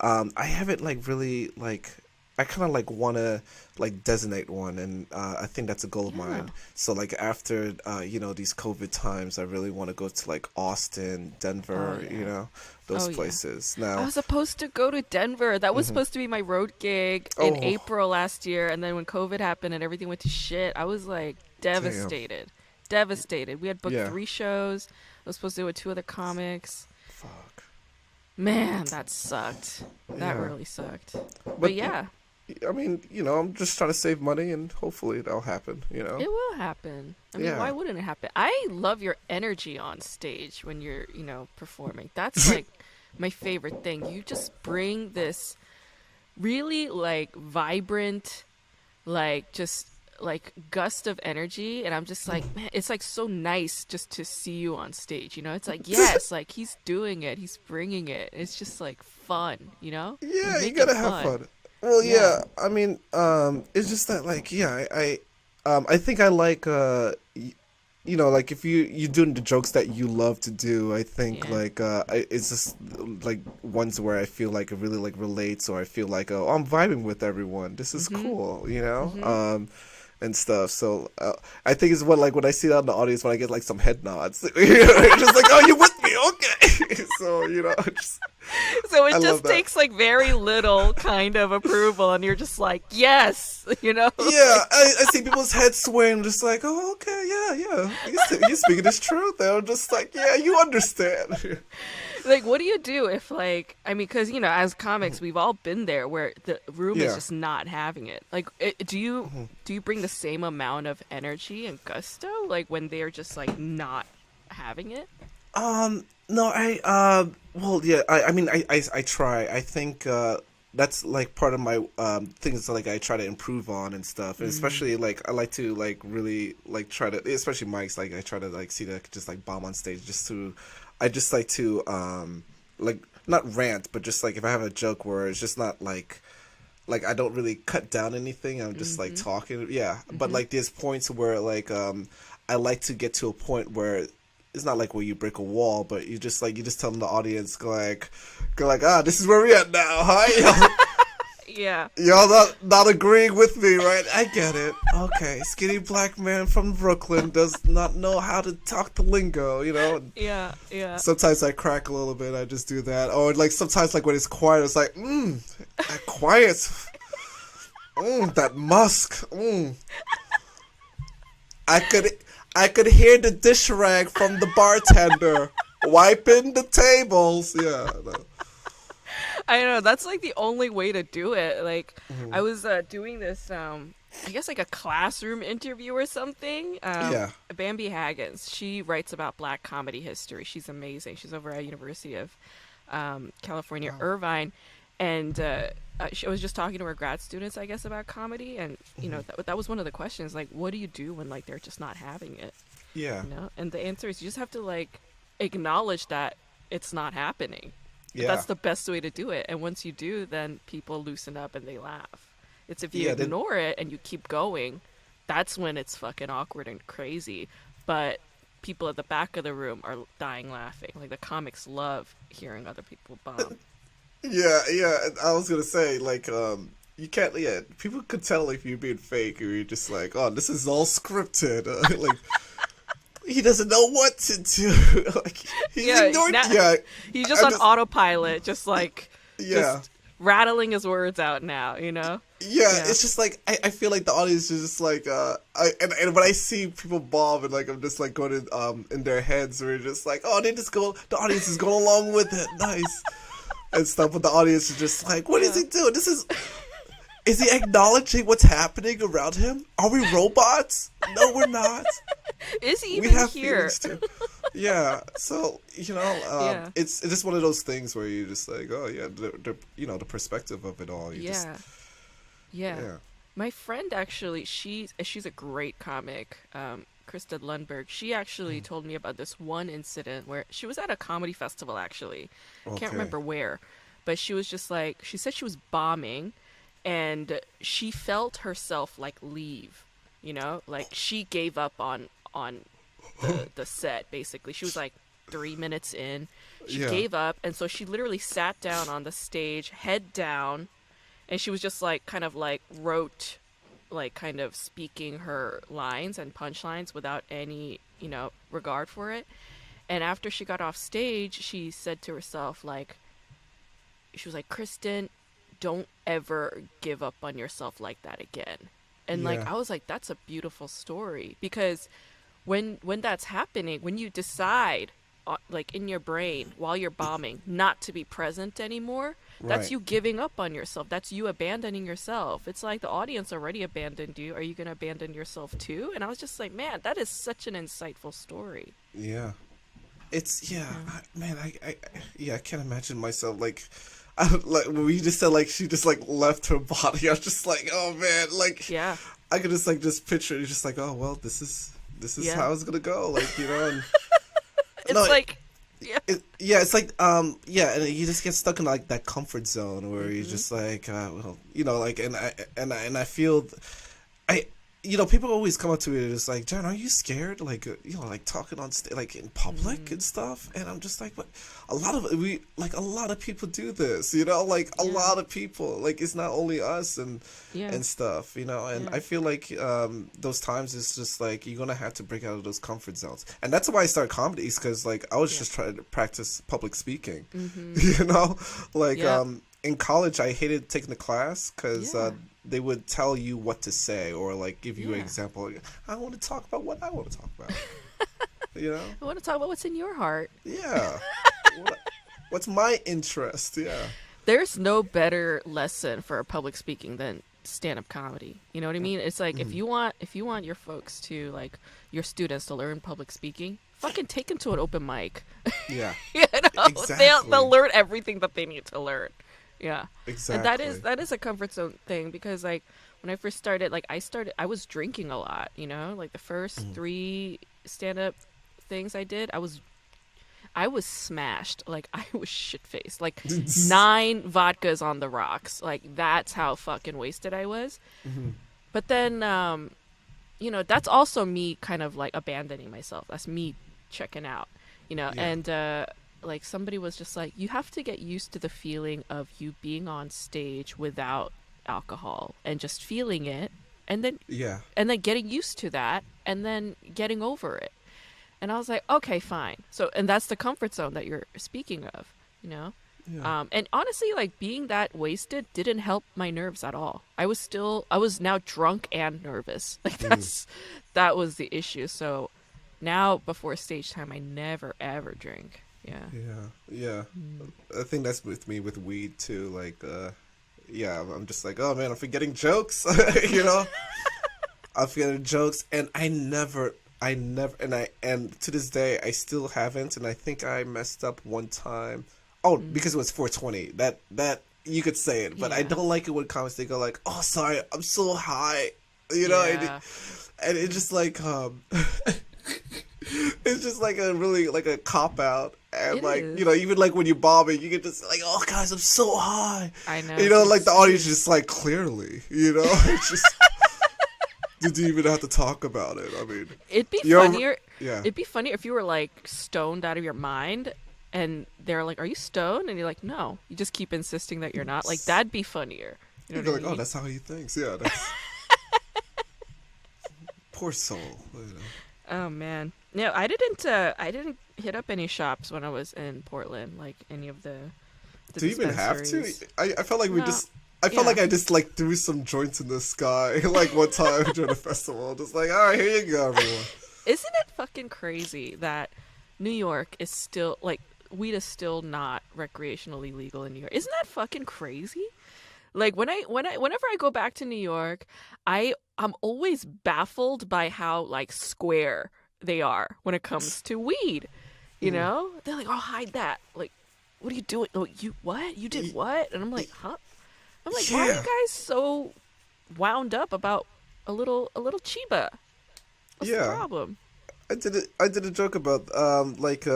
Yeah.
I haven't like really like I kind of like want to like designate one, and I think that's a goal of
Yeah.
mine. So like after you know these COVID times, I really want to go to like Austin,
Oh
Denver, you
yeah.
know,
Oh
those
yeah.
places.
I
Now,
was supposed to go to Denver. That was
hmm
supposed to be my road gig in
oh
April last year. And then when COVID happened and everything went to shit, I was like
damn,
devastated. Devastated. We had booked
yeah,
3 shows. I was supposed to do it with 2 other comics.
fuck,
Man, that sucked. That
yeah.
really sucked. But
But
yeah,
I mean, you know, I'm just trying to save money, and hopefully that'll happen. You know,
it will happen. I mean, why
yeah.
wouldn't it happen? I love your energy on stage when you're, performing. That's like my favorite thing. You just bring this really like vibrant, like just like gust of energy, and I'm just like, man, it's like so nice just to see you on stage. It's like, yes, like he's doing it, he's bringing it. It's just like fun. You
Yeah, you
make it
gotta have
fun.
fun. Well,
Yeah.
yeah. I mean, it's just that, like, yeah, I think I like, you know, like if you doing the jokes that you love to do. I think
Yeah.
like, it's just like ones where I feel like it really like relates, or I feel like, oh, I'm vibing with everyone. This is
Mhm.
cool, you know.
Mhm.
And stuff. So I think it's what like when I see that in the audience when I get like some head nods, you know, it's just like, oh, you with me, okay. So you know, just
So
I
it
love
just
that.
takes like very little kind of approval, and you're just like, yes,
Yeah,
like,
I see people's heads swaying, just like, oh, okay, yeah. You speaking this truth. They're just like, yeah, you understand.
like, what do you do if, like, I mean, because as comics, we've all been there where the room is
Yeah.
just not having it. Like, do you bring the same amount of energy and gusto, like when they're just like not having it?
No, well, yeah, I mean, I try. I think, that's like part of my, things that, like, I try to improve on and stuff. And
Mm.
especially, like, I like to, like, really, like, try to, especially mics, like, I try to, like, see that I could just, like, bomb on stage I just like to, like, not rant, but just, like, if I have a joke where it's just not, like I don't really cut down anything. I'm just like
Mhm.
talking. Yeah, but
Mhm.
like there's points where like I like to get to a point where it's not like where you break a wall, but you just telling the audience go like ah, this is where we at now, hi.
Yeah.
Y'all not agreeing with me, right? I get it. Okay, skinny black man from Brooklyn does not know how to talk the lingo, you know?
Yeah. Yeah.
Sometimes I crack a little bit, I just do that. Or like sometimes like when it's quiet, it's like, that quiet. That musk. I could I could hear the dish rag from the bartender wiping the tables. Yeah. No.
I know that's like the only way to do it. Like
Mhm.
I was doing this I guess like a classroom interview or something.
Yeah.
Bambi Haggins, she writes about black comedy history. She's amazing. She's over at University of California,
Wow.
Irvine, and I was just talking to her grad students, I guess, about comedy, and you know
Mhm.
that was one of the questions, like, what do you do when like they're just not having it,
Yeah.
you know? And the answer is you just have to like acknowledge that it's not happening.
Yeah.
That's the best way to do it, and once you do, then people loosen up and they laugh. It's if you
Yeah. Then
ignore it and you keep going, that's when it's fucking awkward and crazy. But people at the back of the room are dying laughing. Like the comics love hearing other people bomb.
yeah, yeah. I was gonna say like you can't. Yeah, people could tell if you're being fake or you're just like, oh, this is all scripted. Like he doesn't know what to do. Like he's
Yeah,
ignored. Yeah,
he's just
I'm
on
just.
autopilot, just like
Yeah.
just rattling his words out now, you know?
Yeah,
Yeah.
it's just like I feel like the audience is just like and when I see people bomb and like I'm just like going in their heads where just like, oh, they just go, the audience is going along with it, nice and stuff, but the audience is just like, what is
Yeah.
he doing? Is he acknowledging what's happening around him? Are we robots? No, we're not.
Is he
We
even
have
here?
feelings too. Yeah, so
Yeah.
it's just one of those things where you're just like, oh yeah, the perspective of it all. You just
Yeah. Yeah.
yeah.
My friend actually, she's a great comic, Kristen Lundberg. She actually told me about this one incident where she was at a comedy festival actually. I can't
Okay.
remember where, but she was just like she said she was bombing and she felt herself like leave, you know? Like she gave up on the set basically. She was like 3 minutes in. She
Yeah.
gave up and so she literally sat down on the stage, head down, and she was just like kind of like wrote like kind of speaking her lines and punchlines without any regard for it. And after she got off stage, she said to herself like she was like, Kristen, don't ever give up on yourself like that again. And like
Yeah.
I was like, that's a beautiful story because when that's happening, when you decide like in your brain while you're bombing not to be present anymore, that's
Right.
you giving up on yourself. That's you abandoning yourself. It's like the audience already abandoned you. Are you going to abandon yourself too? And I was just like, man, that is such an insightful story.
Yeah. It's yeah,
Yeah.
man. I can't imagine myself like. Like when we just said like she just like left her body, I was just like, oh man, like
Yeah.
I could just picture it, just like, oh well, this is
Yeah.
how it's gonna go, like and
It's
no,
like yeah.
yeah, it's like yeah, and you just get stuck in like that comfort zone where you're
Mhm.
just like, well, like, and I feel, I. People always come up to me and it's like, Jaren, are you scared? Like, like talking on like in public
Mhm.
and stuff. And I'm just like, what? A lot of people do this. Like a
Yeah.
lot of people. Like it's not only us
Yeah.
and stuff. And
Yeah.
I feel like those times it's just like you're gonna have to break out of those comfort zones. And that's why I started comedies because like I was
Yeah.
just trying to practice public speaking.
Mhm.
Like
Yeah.
in college I hated taking the class because
Yeah.
they would tell you what to say or like give you an
Yeah.
example. I want to talk about what I want to talk about. You know?
I want to talk about what's in your heart.
Yeah. What, what's my interest? Yeah.
There's no better lesson for public speaking than stand-up comedy. You know what I mean? It's like
Mhm.
if you want your folks to like your students to learn public speaking, fucking take them to an open mic.
Yeah.
You know,
Exactly.
they'll learn everything that they need to learn. Yeah.
Exactly.
And that is a comfort zone thing because like when I first started, like I was drinking a lot, you know? Like the first
Mhm.
3 stand-up things I did, I was smashed. Like I was shit faced. Like 9 vodkas on the rocks. Like that's how fucking wasted I was.
Mhm.
But then that's also me kind of like abandoning myself. That's me checking out,
Yeah.
and like somebody was just like, you have to get used to the feeling of you being on stage without alcohol and just feeling it, and then
Yeah.
getting used to that, and then getting over it. And I was like, okay, fine. So, and that's the comfort zone that you're speaking of, you know?
Yeah.
And honestly, like being that wasted didn't help my nerves at all. I was now drunk and nervous. Like that was the issue. So now before stage time, I never ever drink. Yeah.
Yeah. Yeah. I think that's with me with weed too. Like, yeah, I'm just like, oh man, I'm forgetting jokes. You know, I'm forgetting jokes, and and to this day, I still haven't, and I think I messed up one time. Oh, because it was 420. That you could say it, but I
Yeah.
don't like it when comics they go like, "Oh, sorry, I'm so high," you know,
Yeah.
and it's just like it's just like a really like a cop out, and
It
like
is.
you know, even like when you bomb it, you get just like, "Oh, guys, I'm so high,"
I know.
you know, like the
It's-
audience just like clearly, you know, it's just. Did you even have to talk about it? I mean,
It'd be
you're-
funnier.
yeah.
It'd be funnier if you were like stoned out of your mind, and they're like, "Are you stoned?" And you're like, "No." You just keep insisting that you're not. Like that'd be funnier. You know
You're
what I
like, oh,
mean?
that's how he thinks. Yeah, that's poor soul. You know.
Oh man. No, I didn't hit up any shops when I was in Portland. Like any of the
Do you even have to?
dispensaries.
I felt like we
No.
just. I felt
Yeah.
like I just like threw some joints in the sky like one time during the festival. Just like, all right, here you go, everyone.
Isn't it fucking crazy that New York is still like weed is still not recreationally legal in New York? Isn't that fucking crazy? Like whenever I go back to New York, I'm always baffled by how like square they are when it comes to weed. You know? They're like, "Oh, hide that." Like, what are you doing? Oh, you what? You did what? And I'm like, "Huh?" I'm like, "Why are you
Yeah.
guys so wound up about a little chiba? What's the
Yeah.
problem?"
I did a joke about like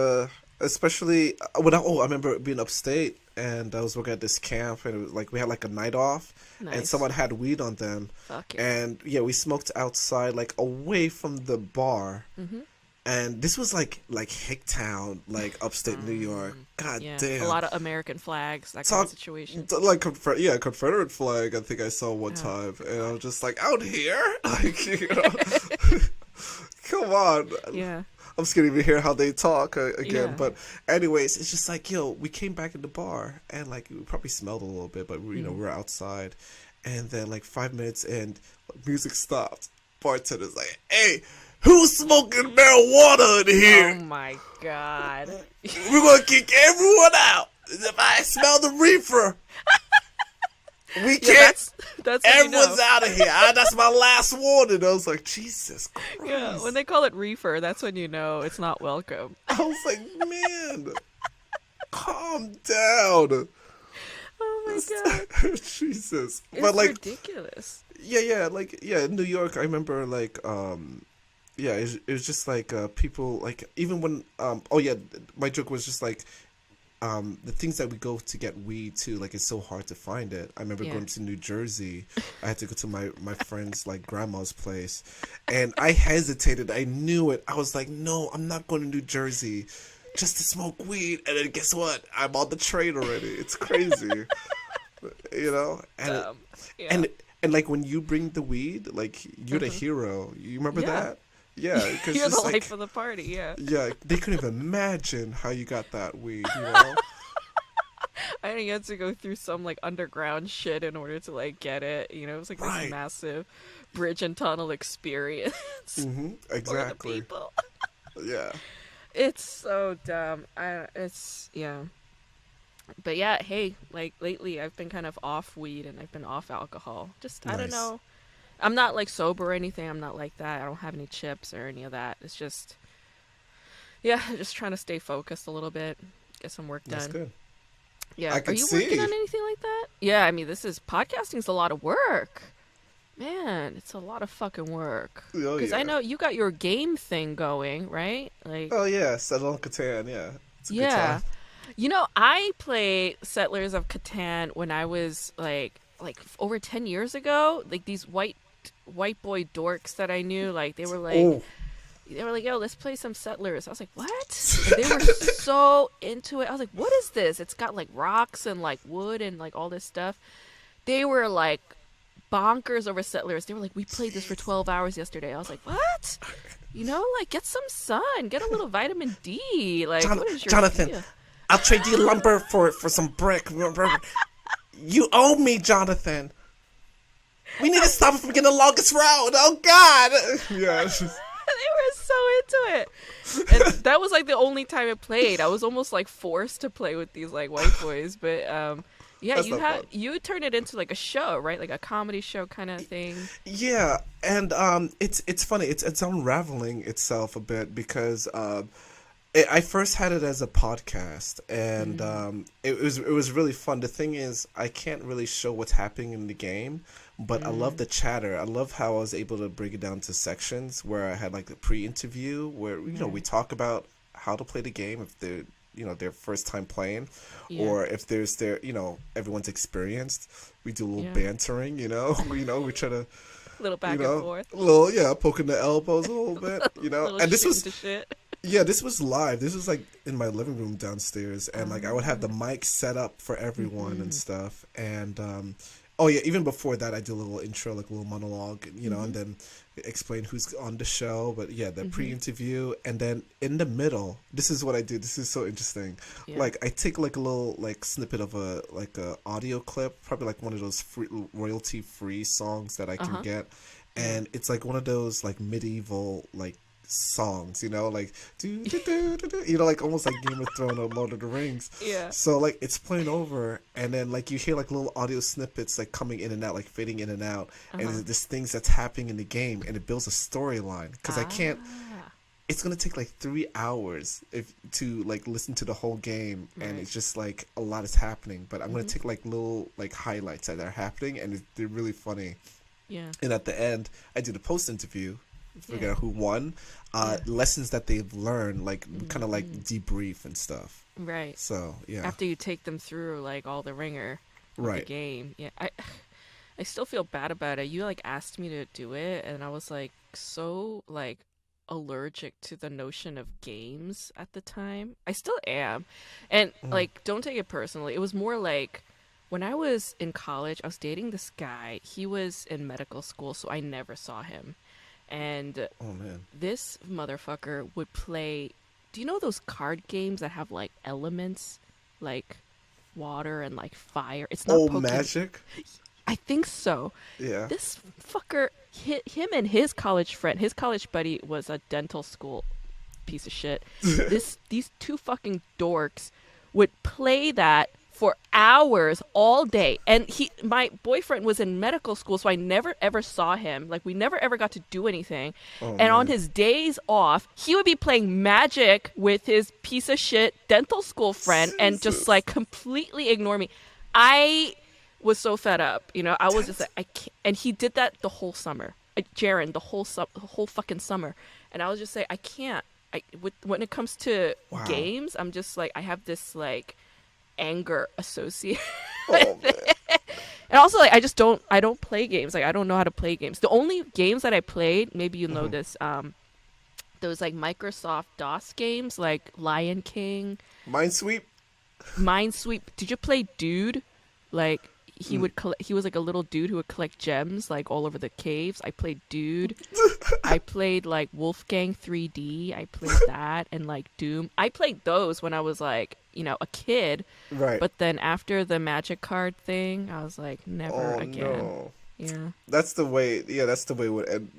especially when I remember being upstate and I was working at this camp and it was like we had like a night off and
Nice.
someone had weed on them
Fuck it.
and yeah we smoked outside like away from the bar and this was like Hicktown like upstate New York. God
Yeah,
damn.
a lot of American flags, that kind of situation.
Like Confederate flag I think I saw one time and I was just like out here like you know come on.
Yeah.
I'm scared to even hear how they talk again.
Yeah.
But anyways, it's just like, yo, we came back in the bar and like we probably smelled a little bit, but you know, we're outside. And then like 5 minutes in, music stopped. Bartender's like, hey, who's smoking marijuana in
Oh
here?
my god.
We're going to kick everyone out. If I smell the reefer, we
Yeah,
can't.
that's when
Everyone's
you know.
out of here. That's my last warning. I was like, Jesus Christ.
Yeah, when they call it reefer, that's when you know it's not welcome.
I was like, man, calm down.
Oh my god.
Jesus.
It's
But like,
ridiculous.
yeah, in New York, I remember like, yeah, it was just like people like even when oh yeah, my joke was just like. The things that we go to get weed too, like it's so hard to find it. I remember
Yeah.
going to New Jersey. I had to go to my friend's like grandma's place, and I hesitated. I knew it. I was like, no, I'm not going to New Jersey just to smoke weed. And then guess what? I'm on the train already. It's crazy, you know. And
Yeah.
and like when you bring the weed, like you're the hero. You remember
Yeah.
that? Yeah, because
You're the
just
life
like
of the party, yeah.
yeah, they couldn't even imagine how you got that weed. You know.
I think you had to go through some like underground shit in order to like get it. You know, it was like
Right.
this massive bridge and tunnel experience for the
Exactly.
people.
Yeah.
It's so dumb. It's yeah. But yeah, hey, like lately I've been kind of off weed and I've been off alcohol. Just I don't
Nice.
know. I'm not like sober or anything. I'm not like that. I don't have any chips or any of that. It's just yeah, just trying to stay focused a little bit, get some work done.
That's good.
Yeah.
I
Are
can
you
see.
working on anything like that? Yeah, I mean, podcasting's a lot of work. Man, it's a lot of fucking work.
Oh,
Because
yeah.
I know you got your game thing going, right? Like,
Oh yeah, Settle on Catan. Yeah. It's a good
yeah.
time.
You know, I played Settlers of Catan when I was like over 10 years ago. Like these white boy dorks that I knew, like they were like,
Oh,
yo, let's play some Settlers. I was like, what? And they were so into it. I was like, what is this? It's got like rocks and like wood and like all this stuff. They were like bonkers over Settlers. They were like, we played this for 12 hours yesterday. I was like, what? Like, get some sun, get a little vitamin D. Like, what is your
Jonathan,
deal?
I'll trade you lumber for some brick. You owe me, Jonathan. We need to stop it from getting the longest route. Oh, God. Yeah.
They were so into it. And that was like the only time it played. I was almost like forced to play with these like white boys. But yeah, you turn it into like a show, right? Like a comedy show kind of thing.
Yeah, and it's funny. It's unraveling itself a bit because I first had it as a podcast, and it was really fun. The thing is, I can't really show what's happening in the game, but I love the chatter. I love how I was able to break it down to sections where I had like the pre-interview where we talk about how to play the game if they're their first time playing, or if there's everyone's experienced. We do a little bantering, we try to
little back and forth,
poking the elbows a little bit, and this was this was live. This was like in my living room downstairs, and like I would have the mic set up for everyone and stuff, and even before that I do a little intro, like a little monologue, and then explain who's on the show. But the pre-interview, and then in the middle, this is what I do. This is so interesting. Like I take like a little like snippet of a audio clip, probably like one of those royalty free songs that I can get, and it's like one of those like medieval like songs, like like almost like Game of Thrones or Lord of the Rings. So like it's playing over, and then like you hear like little audio snippets like coming in and out, like fading in and out, and there's things that's happening in the game, and it builds a storyline because I can't. It's gonna take like 3 hours to like listen to the whole game, and it's just like a lot is happening. But I'm gonna take like little like highlights that are happening, and they're really funny. Yeah. And at the end, I do the post interview. Figure out who won, lessons that they've learned, like kind of like debrief and stuff. Right. So
after you take them through like all the ringer of the game. I still feel bad about it. You like asked me to do it, and I was like so like allergic to the notion of games at the time. I still am, and like don't take it personally. It was more like when I was in college, I was dating this guy. He was in medical school, so I never saw him. And this motherfucker would play. Do you know those card games that have like elements, like water and like fire? It's not Pokemon.
Magic.
I think so. Yeah. This fucker, him and his college friend, his college buddy was a dental school piece of shit. These two fucking dorks would play that for hours all day, and my boyfriend was in medical school, so I never ever saw him. Like we never ever got to do anything. On his days off, he would be playing Magic with his piece of shit dental school friend and just like completely ignore me. I was so fed up, I was just like, I can't. And he did that the whole summer. Jaren, the whole fucking summer, and I was just like, I can't. When it comes to games, I'm just like, I have this like anger associated with it. And also like I don't play games. Like I don't know how to play games. The only games that I played, maybe you know this, those like Microsoft DOS games like Lion King,
Minesweep.
Did you play Dude? Like he was like a little dude who would collect gems like all over the caves. I played Dude. I played like Wolfgang 3D. I played that, and like Doom. I played those when I was like, a kid. Right. But then after the Magic card thing, I was like, never again. No. Yeah.
That's the way it would end.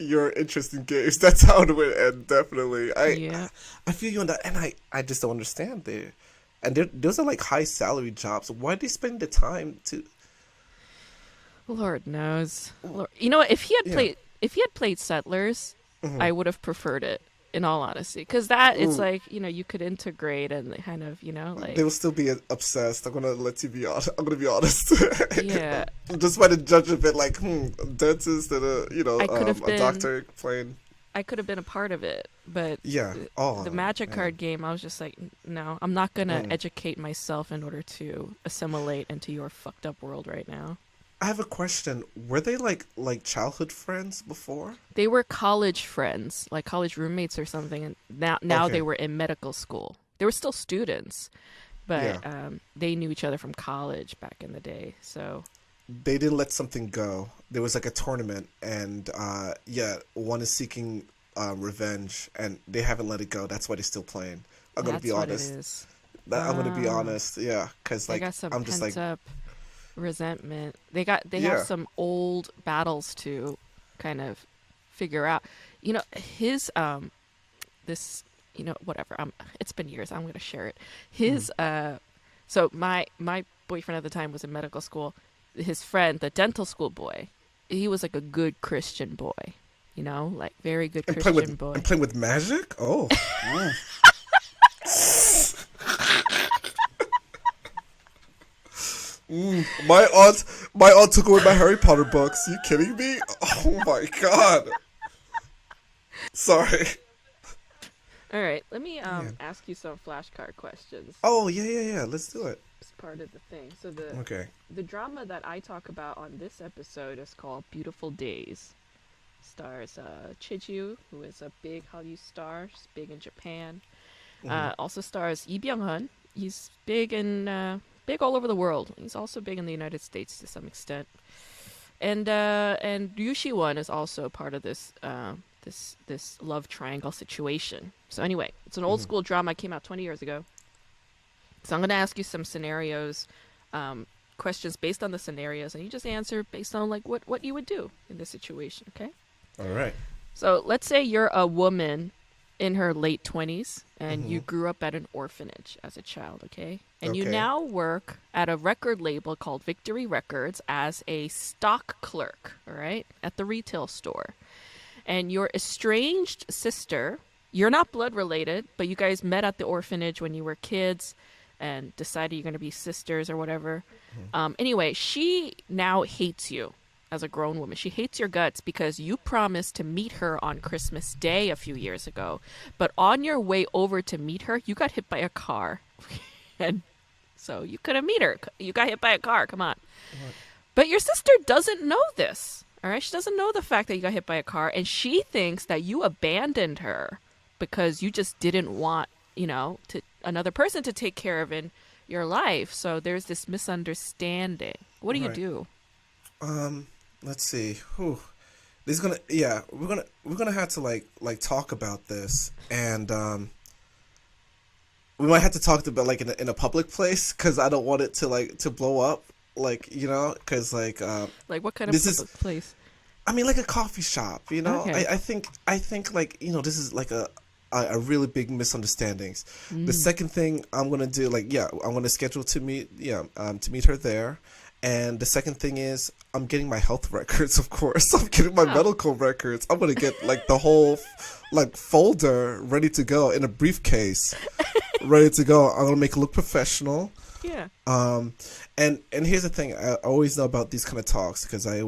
Your interest in games. That's how it would end. Definitely. I feel you on that, and I just don't understand there. And those are like high salary jobs. Why do they spend the time to?
Lord knows. You know what? If he had played Settlers, I would have preferred it. In all honesty, because it's like you could integrate and kind of like
they will still be obsessed. I'm gonna let you be honest. I'm gonna be honest. Yeah. Just by the judge of it, like dentist and a doctor playing.
I could have been a part of it, but the Magic card game, I was just like, no, I'm not gonna educate myself in order to assimilate into your fucked up world right now.
I have a question. Were they like childhood friends before?
They were college friends, like college roommates or something. And now they were in medical school. They were still students, but they knew each other from college back in the day. So
they didn't let something go. There was like a tournament, and one is seeking revenge, and they haven't let it go. That's why they're still playing. I'm gonna be
That's what it
honest.
is.
I'm gonna be
Ah,
honest. Yeah, because
they
like
got some
I'm just like
pent up resentment. They have
yeah.
some old battles to kind of figure out. You know, his this whatever. It's been years. I'm gonna share it.
Mm.
His so my boyfriend at the time was in medical school. His friend, the dental school boy, he was like a good Christian boy. Like very good Christian boy.
And playing with magic. Oh. Mm. My aunt took away my Harry Potter books. You kidding me? Oh my god. Sorry.
All right, let me
Yeah.
ask you some flashcard questions.
Oh yeah. Let's do it.
It's part of the thing. So the
Okay.
the drama that I talk about on this episode is called Beautiful Days. Stars Chiju, who is a big Hallyu star. She's big in Japan.
Hmm.
Also stars Lee Byung-hun. He's big all over the world. He's also big in the United States to some extent. And Ryu Shi-won is also part of this love triangle situation. So anyway, it's an old
Hmm.
school drama. It came out 20 years ago. So I'm going to ask you some scenarios, questions based on the scenarios, and you just answer based on like what you would do in this situation. Okay.
All right.
So let's say you're a woman in her late 20s and you
Hmm.
grew up at an orphanage as a child, okay? And you
Okay.
now work at a record label called Victory Records as a stock clerk, all right, at the retail store. And your estranged sister, you're not blood related, but you guys met at the orphanage when you were kids and decided you're going to be sisters or whatever. Anyway, she now hates you as a grown woman. She hates your guts because you promised to meet her on Christmas Day a few years ago. But on your way over to meet her, you got hit by a car. And so you couldn't meet her. You got hit by a car. Come on.
What?
But your sister doesn't know this. All right. She doesn't know the fact that you got hit by a car. And she thinks that you abandoned her because you just didn't want, to another person to take care of in your life. So there's this misunderstanding. What do you
Right.
do?
Let's see. Whew. We're gonna have to like talk about this, and we might have to talk about like in a public place because I don't want it to blow up, because
Like what kind of
this is
public place?
I mean like a coffee shop.
Okay.
I think like this is like a really big misunderstandings. The
Mm.
second thing I'm gonna do, I'm gonna schedule to meet her there. And the second thing is I'm getting my health records, of course. I'm getting my
Oh,
medical records. I'm gonna get like the whole like folder ready to go in a briefcase, ready to go. I'm gonna make it look professional.
yeah.
Um, and here's the thing. I always know about these kind of talks because I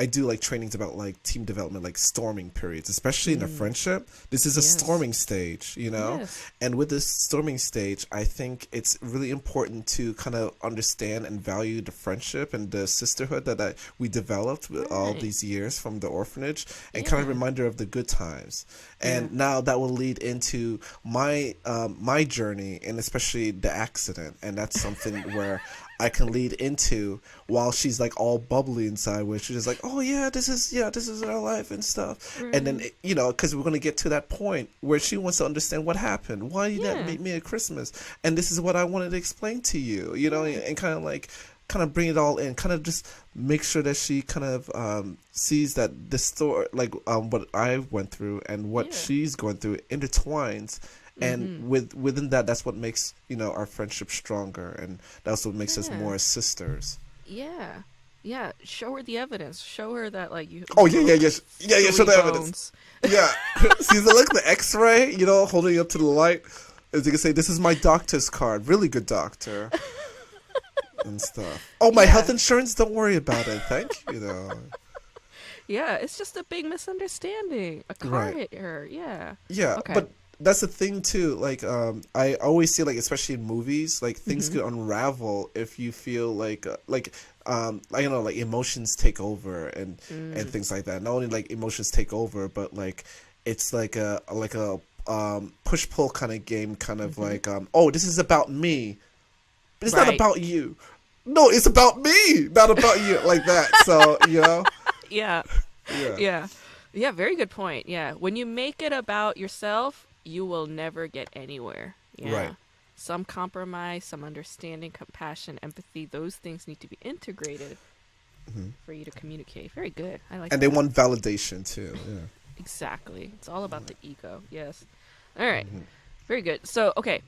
do like trainings about like team development, like storming periods, especially in a
Mm.
friendship. This is a
Yes.
storming stage.
Yes.
And with this storming stage, I think it's really important to kind of understand and value the friendship and the sisterhood that we developed with all
Right.
these years from the orphanage, and kind of
Yeah.
reminder of the good times.
Yeah.
And now that will lead into my journey, and especially the accident, and that's something where I can lead into while she's like all bubbly inside, where she's just like, oh this is our life and stuff. And then
Right.
because we're gonna get to that point where she wants to understand what happened, why you didn't
Yeah.
meet me at Christmas, and this is what I wanted to explain to you,
Yeah.
and kind of bring it all in, kind of just make sure that she kind of sees that the story, like what I went through and what
Yeah.
she's going through, intertwines.
Mhm.
And within that, that's what makes our friendship stronger, and that's what makes us
Yeah.
more sisters.
Yeah. Yeah. Show her the evidence. Show her that like
Oh
you broke
yeah. Show
three
the evidence.
bones.
Yeah, see the X-ray, holding up to the light, as you can say, this is my doctor's card, really good doctor, and stuff. Oh, my health
Yeah.
insurance, don't worry about it. Thank you, though.
Yeah. It's just a big misunderstanding. A car
Right.
hit her. Yeah.
Yeah,
Okay.
but that's the thing too. Like, I always see, like, especially in movies, like things
Mhm.
could unravel if you feel I don't know, like emotions take over and
Mm.
things like that. Not only like emotions take over, but like it's like a push pull kind of game, kind of
Mhm.
like oh, this is about me, but it's not
Right.
about you. no, it's about me, not about you, like that. So,
Yeah.
yeah.
Yeah. Yeah, very good point. Yeah. When you make it about yourself, you will never get anywhere.
Right.
Yeah. Some compromise, some understanding, compassion, empathy, those things need to be integrated for you to communicate. Very good. I like
And
that.
they want validation too. Yeah.
Exactly. It's all about the ego. Yes. All right. Very good. So, okay,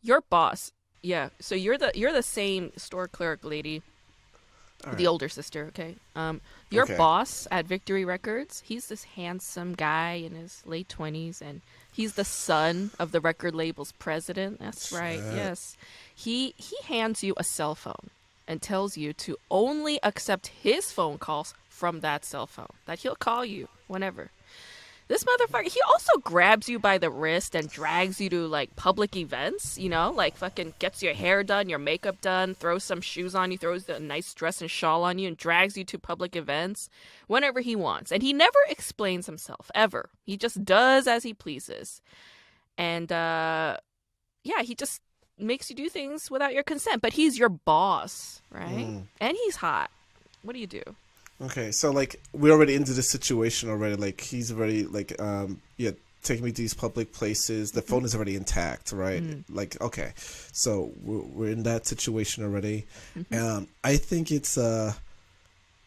your boss. Yeah. So you're the same store clerk lady,
All
the
right.
older sister. Okay. Your
Okay.
boss at Victory Records. He's this handsome guy in his late 20s, and he's the son of the record label's president. That's right.
Shit.
Yes. He hands you a cell phone and tells you to only accept his phone calls from that cell phone. That he'll call you whenever. This motherfucker, he also grabs you by the wrist and drags you to like public events, like fucking gets your hair done, your makeup done, throws some shoes on you, throws a nice dress and shawl on you, and drags you to public events whenever he wants. And he never explains himself, ever. He just does as he pleases. And yeah, he just makes you do things without your consent. But he's your boss, right? And he's hot. What do you do?
Okay, so like we're already into this situation already. Like he's already like yeah, taking me to these public places. The phone is already intact, right? Like okay, so we're in that situation already. I think it's I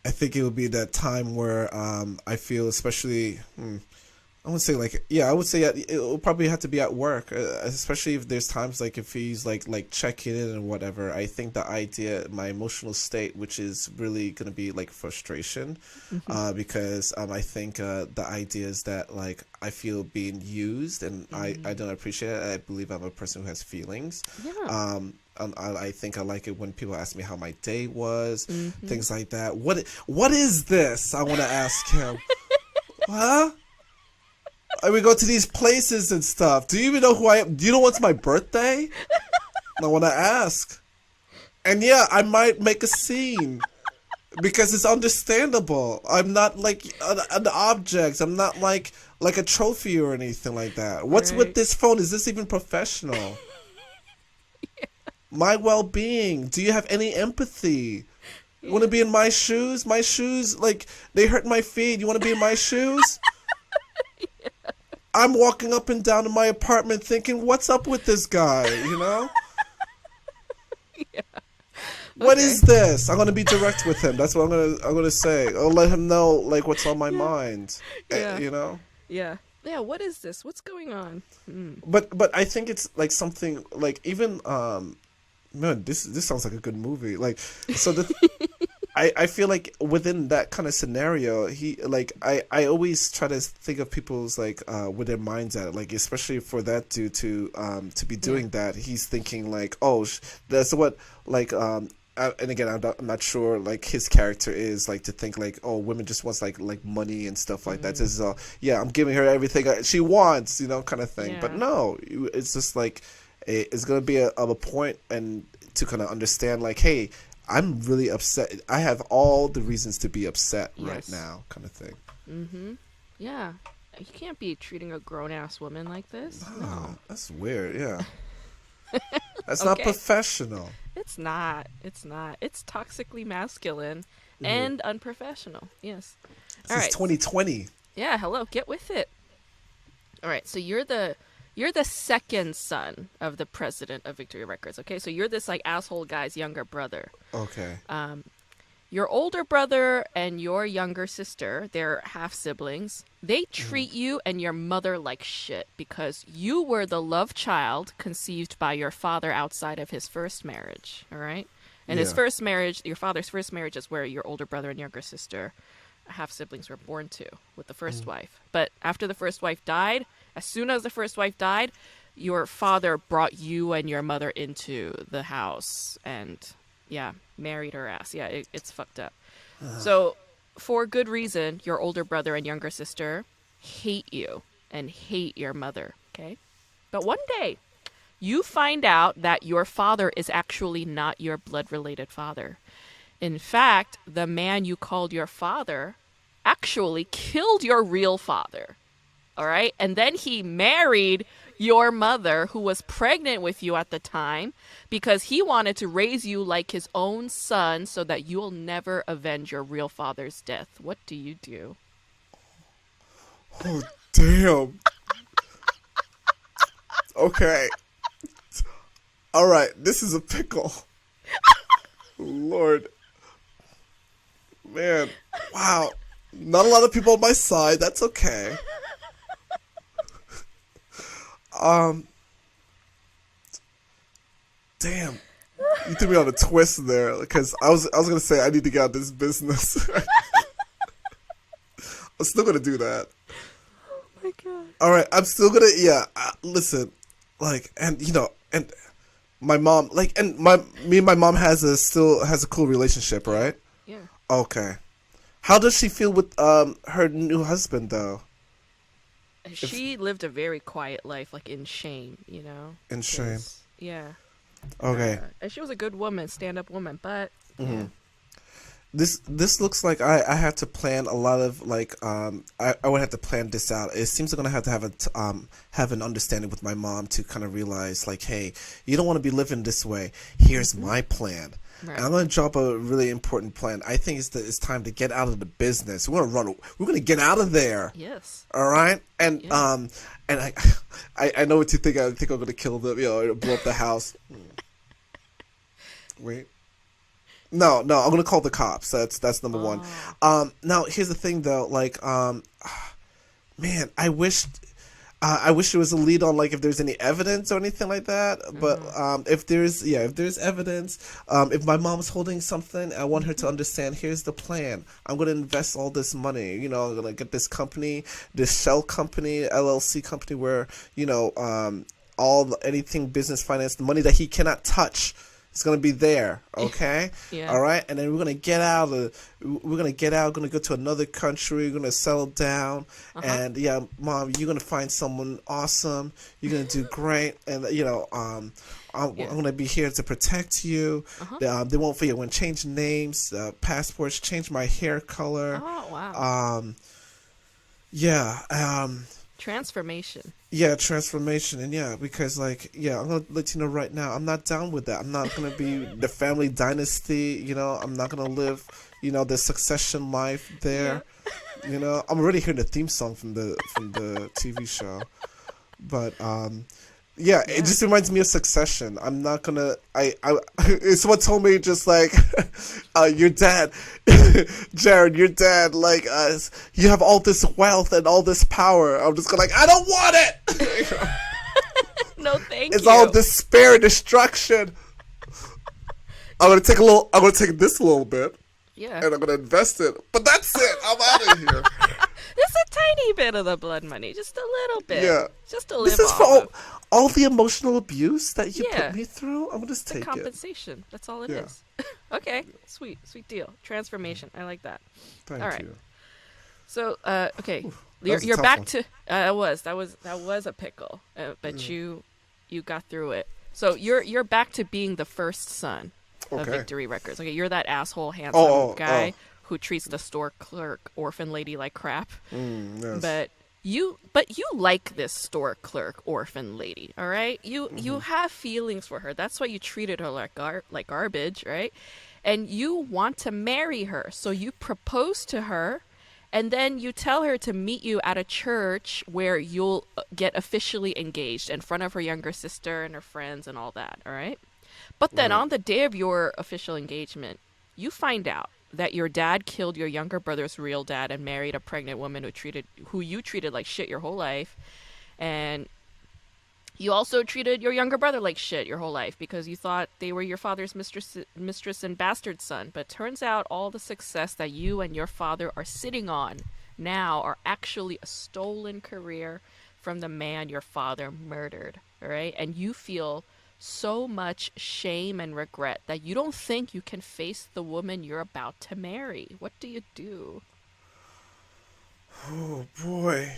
think it would be that time where I feel especially. I would say like yeah, I would say it will probably have to be at work, especially if there's times like if he's like checking in and whatever. I think the idea, my emotional state, which is really gonna be like frustration, because I think the idea is that like I feel being used and I don't appreciate it. I believe I'm a person who has feelings.
Yeah.
I think I like it when people ask me how my day was, things like that. What is this? I want to ask him. Huh? We go to these places and stuff. Do you even know who I am? Do you know what's my birthday? I want to ask. And yeah, I might make a scene because it's understandable. I'm not like an object. I'm not like a trophy or anything like that. What's with this phone? Is this even professional? My well-being. Do you have any empathy? You want to be in my shoes? My shoes, like, they hurt my feet. You want to be in my shoes? I'm walking up and down in my apartment thinking, what's up with this guy,
Yeah.
What is this? I'm going to be direct with him. That's what I'm gonna say. I'll let him know like what's on my mind.
Yeah.
Yeah.
Yeah, what is this? What's going on?
But I think it's like something like even man, this sounds like a good movie. Like so the I feel like within that kind of scenario, he like I always try to think of people's like where their minds at, like especially for that dude to be doing that. He's thinking like, oh, that's what like and again, I'm not sure like his character is like to think like, oh, women just wants like money and stuff like that. This is yeah, I'm giving her everything she wants, kind of thing.
Yeah.
But no, it's just like it's gonna be a point and to kind of understand like, hey, I'm really upset. I have all the reasons to be upset right now, kind of thing.
Yeah. You can't be treating a grown-ass woman like this.
No. That's weird, yeah. That's not professional.
It's not. It's toxically masculine and unprofessional. Yes.
This is 2020.
Yeah, hello. Get with it. All right, so you're the second son of the president of Victory Records, okay? So you're this like asshole guy's younger brother.
Okay.
Your older brother and your younger sister, they're half siblings. They treat you and your mother like shit because you were the love child conceived by your father outside of his first marriage, all right? And his first marriage, your father's first marriage is where your older brother and younger sister, half siblings, were born to with the first wife. But after the first wife died, as soon as the first wife died, your father brought you and your mother into the house and, yeah, married her ass. Yeah, it's fucked up. So, for good reason, your older brother and younger sister hate you and hate your mother, okay? But one day, you find out that your father is actually not your blood-related father. In fact, the man you called your father actually killed your real father. All right? And then he married your mother, who was pregnant with you at the time, because he wanted to raise you like his own son so that you'll never avenge your real father's death. What do you do?
Oh, damn. Okay. All right. This is a pickle. Lord. Man. Wow. Not a lot of people on my side. That's okay. Damn. You threw me on a twist there because I was gonna say I need to get out of this business. I'm still gonna do that.
Oh my god.
All right, I'm still gonna listen, like, and and my mom, like, and me and my mom still has a cool relationship, right?
Yeah.
Okay. How does she feel with her new husband though?
She lived a very quiet life, like in shame,
In shame.
Yeah.
Okay.
And she was a good woman, stand-up woman, but
yeah. This looks like I have to plan a lot of like I would have to plan this out. It seems like I'm gonna have an understanding with my mom to kind of realize like, hey, you don't want to be living this way. Here's my plan. Right. And I'm gonna drop a really important plan. I think it's time to get out of the business. We're gonna get out of there.
Yes.
All right. And and I know what you think. I think I'm gonna kill them. Blow up the house. Wait. No, I'm gonna call the cops. That's number one. Now here's the thing though, like, man, I wish there was a lead on like if there's any evidence or anything like that. But if there's evidence, if my mom's holding something, I want her to understand. Here's the plan. I'm gonna invest all this money. I'm gonna get this company, this shell company, LLC company, where anything business finance, the money that he cannot touch. It's gonna be there, okay?
Yeah.
All right, and then we're gonna get out. We're gonna go to another country. We're gonna settle down, and yeah, Mom, you're gonna find someone awesome. You're gonna do great, and I'm gonna be here to protect you. They won't forget. When change names, passports, change my hair color.
Oh wow. Transformation.
Yeah, transformation. And because I'm gonna let you know right now, I'm not down with that. I'm not gonna be the family dynasty, I'm not gonna live, the succession life there. I'm already hearing the theme song from the TV show. But it just reminds me of Succession. I'm not gonna. Someone told me just like, your dad, Jaren, your dad, like, you have all this wealth and all this power. I'm just gonna I don't want it.
No, thank you.
It's all despair and destruction. I'm gonna take this a little bit.
Yeah.
And I'm gonna invest it. But that's it. I'm out of here.
Just a tiny bit of the blood money, just a little bit.
Yeah.
Just to live
This is for all the emotional abuse that you put me through. I'm gonna just take
compensation. That's all it is. Okay. Sweet deal. Transformation. I like that.
Thank
all right.
you.
So, okay.
Oof,
you're back to that was a pickle, but you got through it. So you're back to being the first son of Victory Records. Okay, you're that asshole handsome guy who treats the store clerk orphan lady like crap.
Yes.
But you like this store clerk orphan lady, all right? You have feelings for her. That's why you treated her like garbage, right? And you want to marry her. So you propose to her, and then you tell her to meet you at a church where you'll get officially engaged in front of her younger sister and her friends and all that, all right? But then on the day of your official engagement, you find out that your dad killed your younger brother's real dad and married a pregnant woman who you treated like shit your whole life. And you also treated your younger brother like shit your whole life because you thought they were your father's mistress and bastard son. But turns out all the success that you and your father are sitting on now are actually a stolen career from the man your father murdered, all right? And you feel so much shame and regret that you don't think you can face the woman you're about to marry. What do you do?
Oh boy.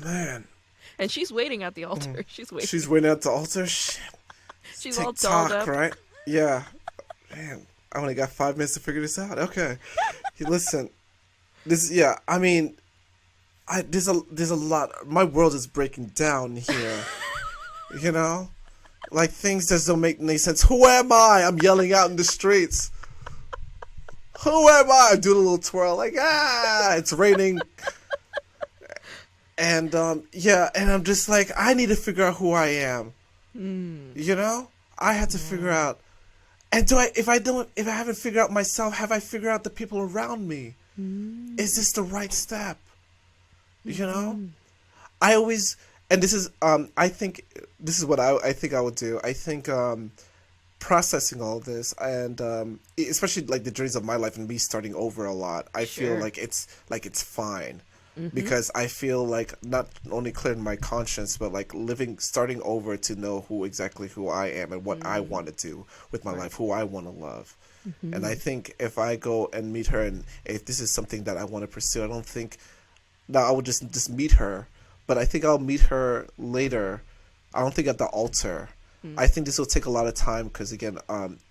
Man.
And she's waiting at the altar. She's
waiting at the altar. Shit.
She's all dolled up.
Right? Yeah. Man, I only got 5 minutes to figure this out. Okay. Listen. I mean, there's a lot. My world is breaking down here. You know, like things just don't make any sense. Who am I? I'm yelling out in the streets. Who am I? I do a little twirl, like it's raining, and yeah, and I'm just like, I need to figure out who I am. You know, I have to figure out. And if I haven't figured out myself, have I figured out the people around me? Is this the right step? You know, I always, and this is, I think this is what I think I would do. I think, processing all this and, especially like the journeys of my life and me starting over a lot, I feel like it's fine. Because I feel like not only clearing my conscience, but like starting over to know who I am and what I want to do with my life, who I want to love. And I think if I go and meet her, and if this is something that I want to pursue, I don't think, now I would just meet her, but I think I'll meet her later. I don't think at the altar. I think this will take a lot of time because, again,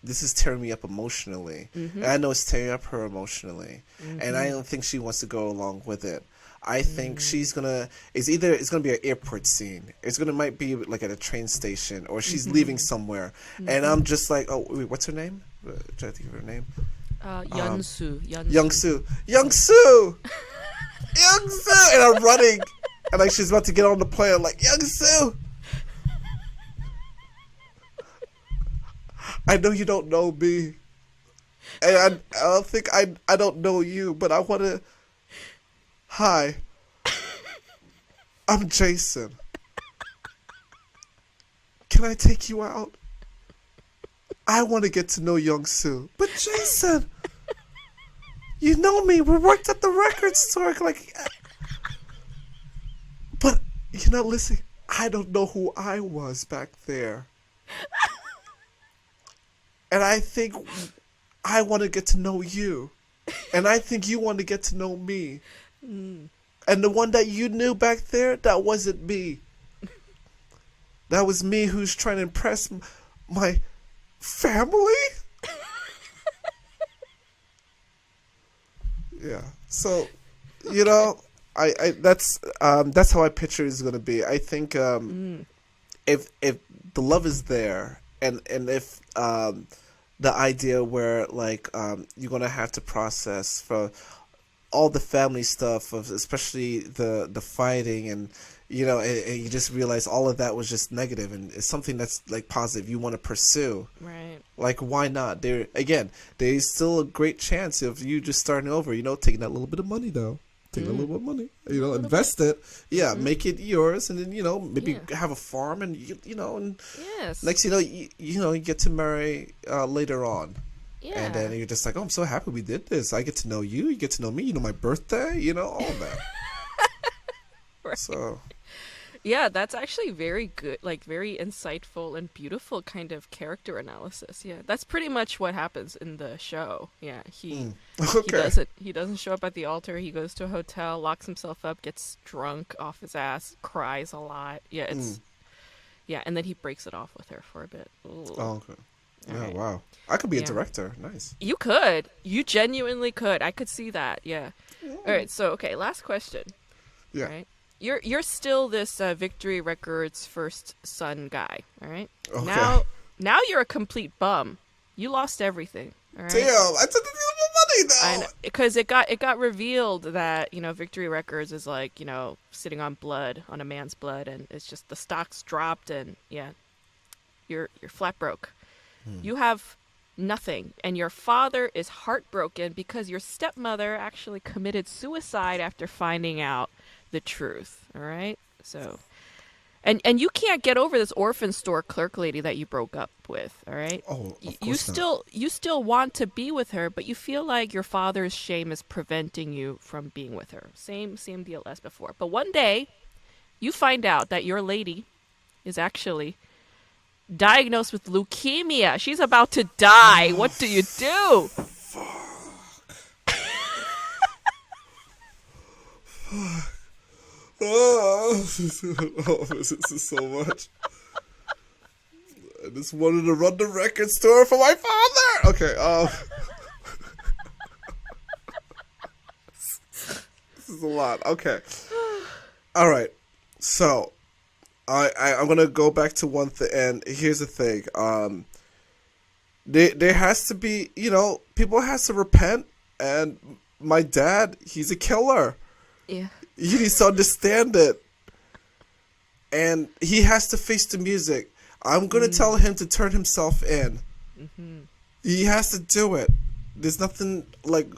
this is tearing me up emotionally. And I know it's tearing up her emotionally. And I don't think she wants to go along with it. I think it's gonna be an airport scene. Might be like at a train station, or she's leaving somewhere, and I'm just like, oh wait, what's her name? Trying to think of her name.
Jinsu.
Youngsu, and I'm running, and like she's about to get on the plane. I'm like, Youngsu, I know you don't know me, and I don't think I don't know you, but I want to. Hi, I'm Jason. Can I take you out? I want to get to know Youngsu. But Jason, you know me. We worked at the record store. Like, but you know, listen, I don't know who I was back there. And I think I want to get to know you. And I think you want to get to know me. And the one that you knew back there, that wasn't me. That was me who's trying to impress my family. Yeah. So, you know, I that's how I picture it's gonna be. I think if the love is there, and if the idea where like you're gonna have to process for all the family stuff of especially the fighting, and you know, and you just realize all of that was just negative, and it's something that's like positive you want to pursue.
Right.
Like, why not? There's still a great chance of you just starting over, you know, taking that little bit of money though. Take a little bit of money, you know, invest it. Yeah, make it yours, and then, you know, maybe have a farm, and you know, and next, you know, you get to marry later on. Yeah. And then you're just like, oh, I'm so happy we did this. I get to know you. You get to know me. You know my birthday. You know, all that.
Right.
So.
Yeah, that's actually very good, like very insightful and beautiful kind of character analysis. Yeah, that's pretty much what happens in the show. Yeah, he doesn't show up at the altar. He goes to a hotel, locks himself up, gets drunk off his ass, cries a lot. Yeah, and then he breaks it off with her for a bit. Ooh.
Oh, okay. Yeah, right. Wow. I could be a director. Nice.
You could. You genuinely could. I could see that. Yeah. All right. So, okay. Last question.
Yeah.
Right. You're still this Victory Records first son guy. All right.
Okay.
Now you're a complete bum. You lost everything. All right?
Damn. I took the money though.
Because it got revealed that, you know, Victory Records is like, you know, sitting on a man's blood, and it's just the stocks dropped, and yeah, you're flat broke. You have nothing, and your father is heartbroken because your stepmother actually committed suicide after finding out the truth. All right, so, and you can't get over this orphan store clerk lady that you broke up with. All right.
Oh, of
you still want to be with her, but you feel like your father's shame is preventing you from being with her. Same deal as before. But one day, you find out that your lady is actually diagnosed with leukemia. She's about to die. What do you do?
Fuck. Oh, this is so much. I just wanted to run the record store for my father. Okay. This is a lot. Okay. All right. So I'm gonna go back to one thing, and here's the thing. There has to be, people has to repent, and my dad, he's a killer.
Yeah.
He needs to understand it, and he has to face the music. I'm gonna tell him to turn himself in.
Mm-hmm.
He has to do it. There's nothing like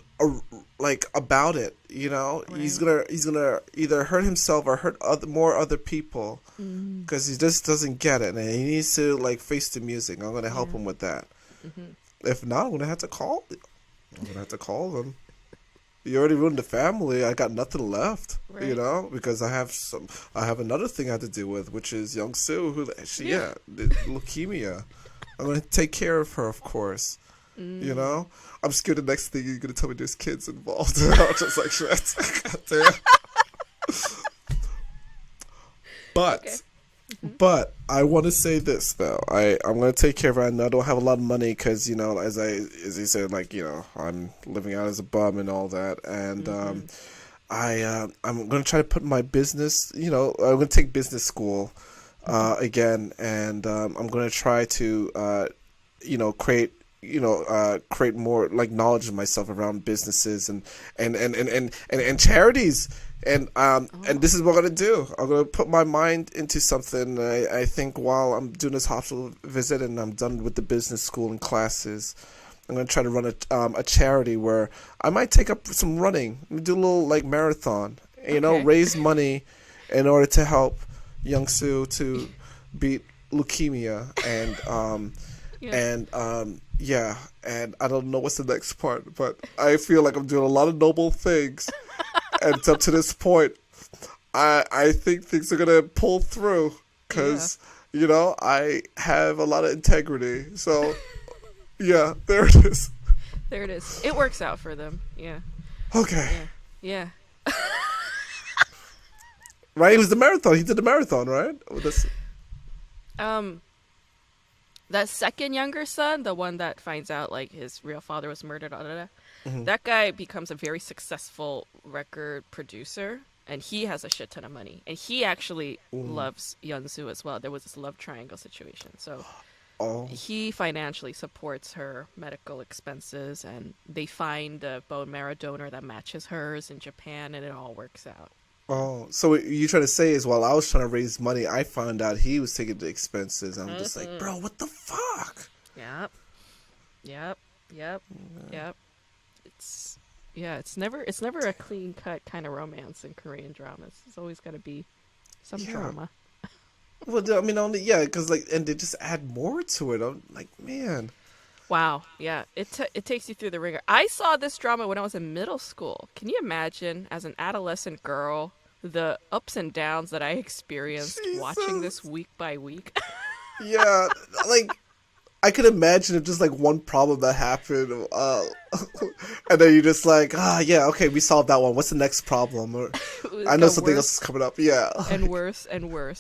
about it,
Right.
He's gonna either hurt himself or hurt more other people because he just doesn't get it, and he needs to like face the music. I'm gonna help him with that.
Mm-hmm.
If not, I'm gonna have to call. I'm gonna have to call them. You already ruined the family. I got nothing left,
Right.
because I have another thing I have to deal with, which is young Sue, who the leukemia. I'm gonna take care of her, of course. I'm scared the next thing you're gonna tell me there's kids involved. I'm just like, shit. God damn. But,
Okay.
but I want to say this though. I'm gonna take care of her. I know I don't have a lot of money because as you said, like I'm living out as a bum and all that, and I'm gonna try to put my business. I'm gonna take business school again, and I'm gonna try to create more like knowledge of myself around businesses and charities. And this is what I'm gonna do. I'm gonna put my mind into something. I think while I'm doing this hospital visit and I'm done with the business school and classes, I'm gonna try to run a charity where I might take up some running, do a little like marathon.
Okay.
Raise money in order to help young Sue to beat leukemia and I don't know what's the next part, but I feel like I'm doing a lot of noble things. And up to this point, I think things are gonna pull through because I have a lot of integrity. So yeah, there it is.
There it is. It works out for them. Yeah.
Okay.
Yeah.
Right, it was the marathon. He did the marathon, right?
That second younger son, the one that finds out like his real father was murdered, that guy becomes a very successful record producer, and he has a shit ton of money, and he actually loves Yunsu as well. There was this love triangle situation, so he financially supports her medical expenses, and they find a bone marrow donor that matches hers in Japan, and it all works out.
Oh, so what you trying to say is while I was trying to raise money, I found out he was taking the expenses. I'm just like, bro, what the fuck?
Yep. It's never a clean cut kind of romance in Korean dramas. It's always got to be some drama.
Well, I mean, because and they just add more to it. I'm like, man.
Wow. Yeah. It takes you through the ringer. I saw this drama when I was in middle school. Can you imagine, as an adolescent girl, the ups and downs that I experienced watching this week by week?
Yeah, like I could imagine if just like one problem that happened, and then you're just like, yeah, okay, we solved that one. What's the next problem? Or I know something else is coming up. Yeah,
and worse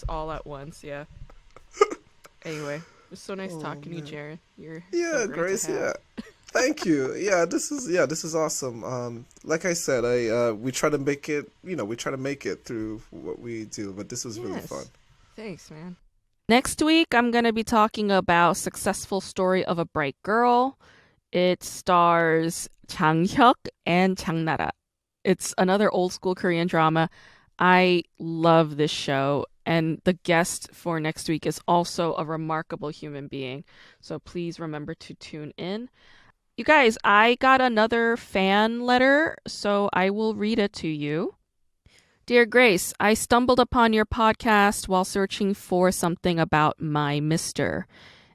all at once. Yeah. Anyway. It's so nice talking to you, Jaren. You're so
Grace. Yeah, thank you. This is awesome. Like I said, we try to make it. We try to make it through what we do. But this was really fun.
Thanks, man. Next week, I'm gonna be talking about Successful Story of a Bright Girl. It stars Jang Hyuk and Jang Nara. It's another old school Korean drama. I love this show. And the guest for next week is also a remarkable human being. So please remember to tune in. You guys, I got another fan letter, so I will read it to you. Dear Grace, I stumbled upon your podcast while searching for something about my mister,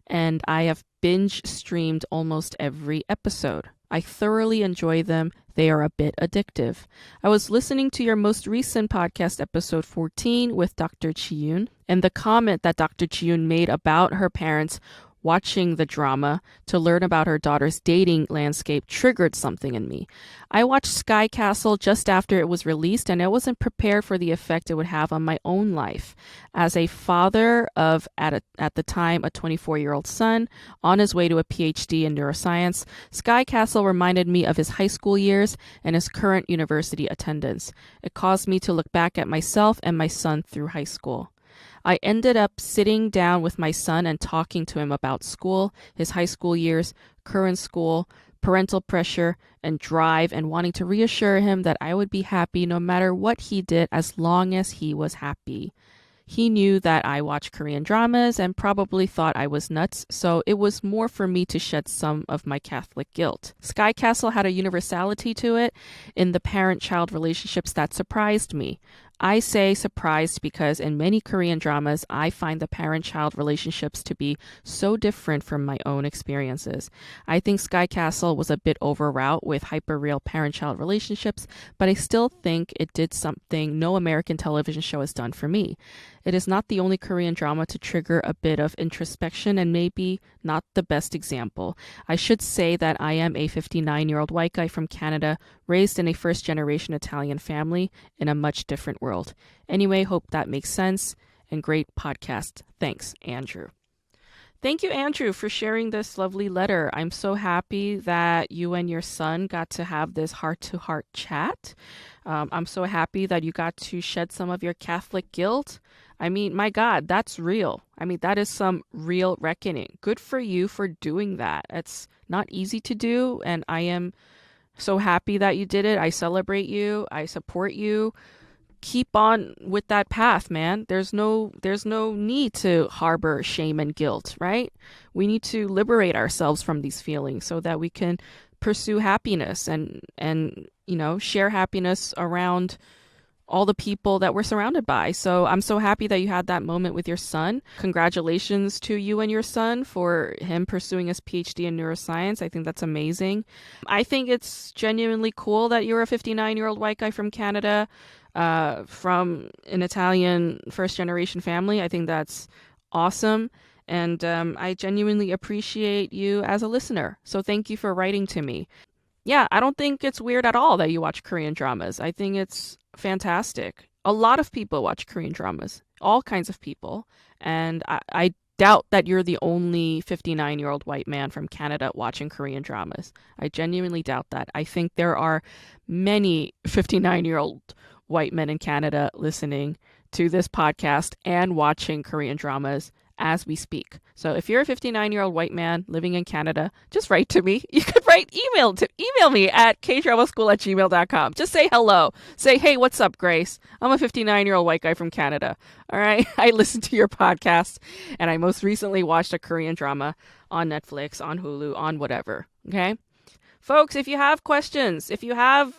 and I have binge streamed almost every episode. I thoroughly enjoy them. They are a bit addictive. I was listening to your most recent podcast, episode 14, with Dr. Chi-yoon, and the comment that Dr. Chi-yoon made about her parents watching the drama to learn about her daughter's dating landscape triggered something in me. I watched Sky Castle just after it was released, and I wasn't prepared for the effect it would have on my own life. As a father of, at the time, a 24-year-old son on his way to a PhD in neuroscience, Sky Castle reminded me of his high school years and his current university attendance. It caused me to look back at myself and my son through high school. I ended up sitting down with my son and talking to him about school, his high school years, current school, parental pressure, and drive, and wanting to reassure him that I would be happy no matter what he did as long as he was happy. He knew that I watched Korean dramas and probably thought I was nuts, so it was more for me to shed some of my Catholic guilt. Sky Castle had a universality to it in the parent-child relationships that surprised me. I say surprised because in many Korean dramas, I find the parent-child relationships to be so different from my own experiences. I think Sky Castle was a bit overwrought with hyper-real parent-child relationships, but I still think it did something no American television show has done for me. It is not the only Korean drama to trigger a bit of introspection and maybe not the best example. I should say that I am a 59-year-old white guy from Canada, raised in a first-generation Italian family in a much different world. Anyway, hope that makes sense, and great podcast. Thanks, Andrew. Thank you, Andrew, for sharing this lovely letter. I'm so happy that you and your son got to have this heart-to-heart chat. I'm so happy that you got to shed some of your Catholic guilt. I mean, my God, that's real. I mean, that is some real reckoning. Good for you for doing that. It's not easy to do, and I am so happy that you did it. I celebrate you. I support you. Keep on with that path, man. There's no need to harbor shame and guilt, right? We need to liberate ourselves from these feelings so that we can pursue happiness and share happiness around all the people that we're surrounded by. So I'm so happy that you had that moment with your son. Congratulations to you and your son for him pursuing his PhD in neuroscience. I think that's amazing. I think it's genuinely cool that you're a 59-year-old white guy from Canada, from an Italian first-generation family. I think that's awesome. And I genuinely appreciate you as a listener. So thank you for writing to me. Yeah, I don't think it's weird at all that you watch Korean dramas. I think it's fantastic. A lot of people watch Korean dramas, all kinds of people. And I doubt that you're the only 59-year-old white man from Canada watching Korean dramas. I genuinely doubt that. I think there are many 59-year-old white men in Canada listening to this podcast and watching Korean dramas as we speak. So if you're a 59-year-old white man living in Canada, just write to me. You could email me at kdramaschool@gmail.com. Just say hello. Say, hey, what's up, Grace? I'm a 59-year-old white guy from Canada. All right. I listened to your podcast and I most recently watched a Korean drama on Netflix, on Hulu, on whatever. Okay. Folks, if you have questions, if you have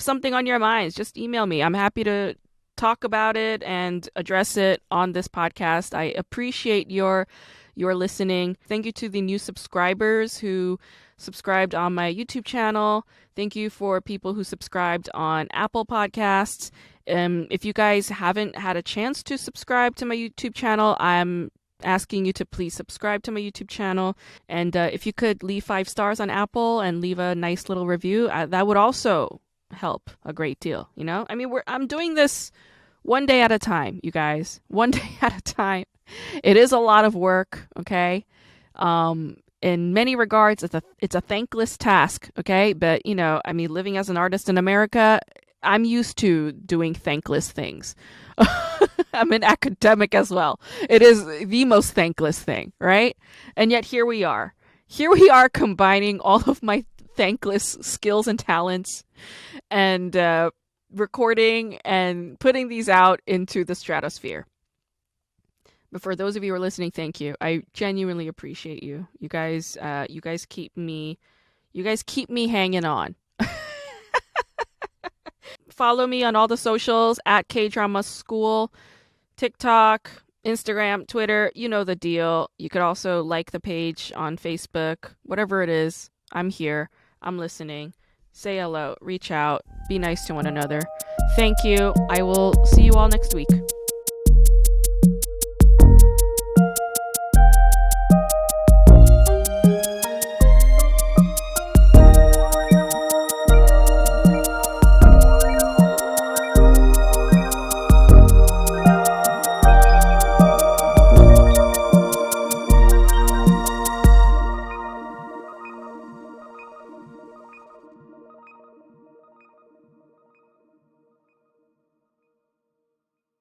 something on your minds, just email me. I'm happy to talk about it and address it on this podcast. I appreciate your listening. Thank you to the new subscribers who subscribed on my YouTube channel. Thank you for people who subscribed on Apple Podcasts. If you guys haven't had a chance to subscribe to my YouTube channel, I'm asking you to please subscribe to my YouTube channel. And if you could leave 5 stars on Apple and leave a nice little review, that would also help a great deal. You know, I mean, I'm doing this one day at a time, you guys. One day at a time. It is a lot of work, okay? In many regards, it's a thankless task, okay? But, you know, I mean, living as an artist in America, I'm used to doing thankless things. I'm an academic as well. It is the most thankless thing, right? And yet here we are. Here we are combining all of my thankless skills and talents and recording and putting these out into the stratosphere. But for those of you who are listening, thank you. I genuinely appreciate you. You guys keep me hanging on. Follow me on all the socials at K-Drama School, TikTok, Instagram, Twitter. You know the deal. You could also like the page on Facebook. Whatever it is, I'm here. I'm listening. Say hello. Reach out. Be nice to one another. Thank you. I will see you all next week.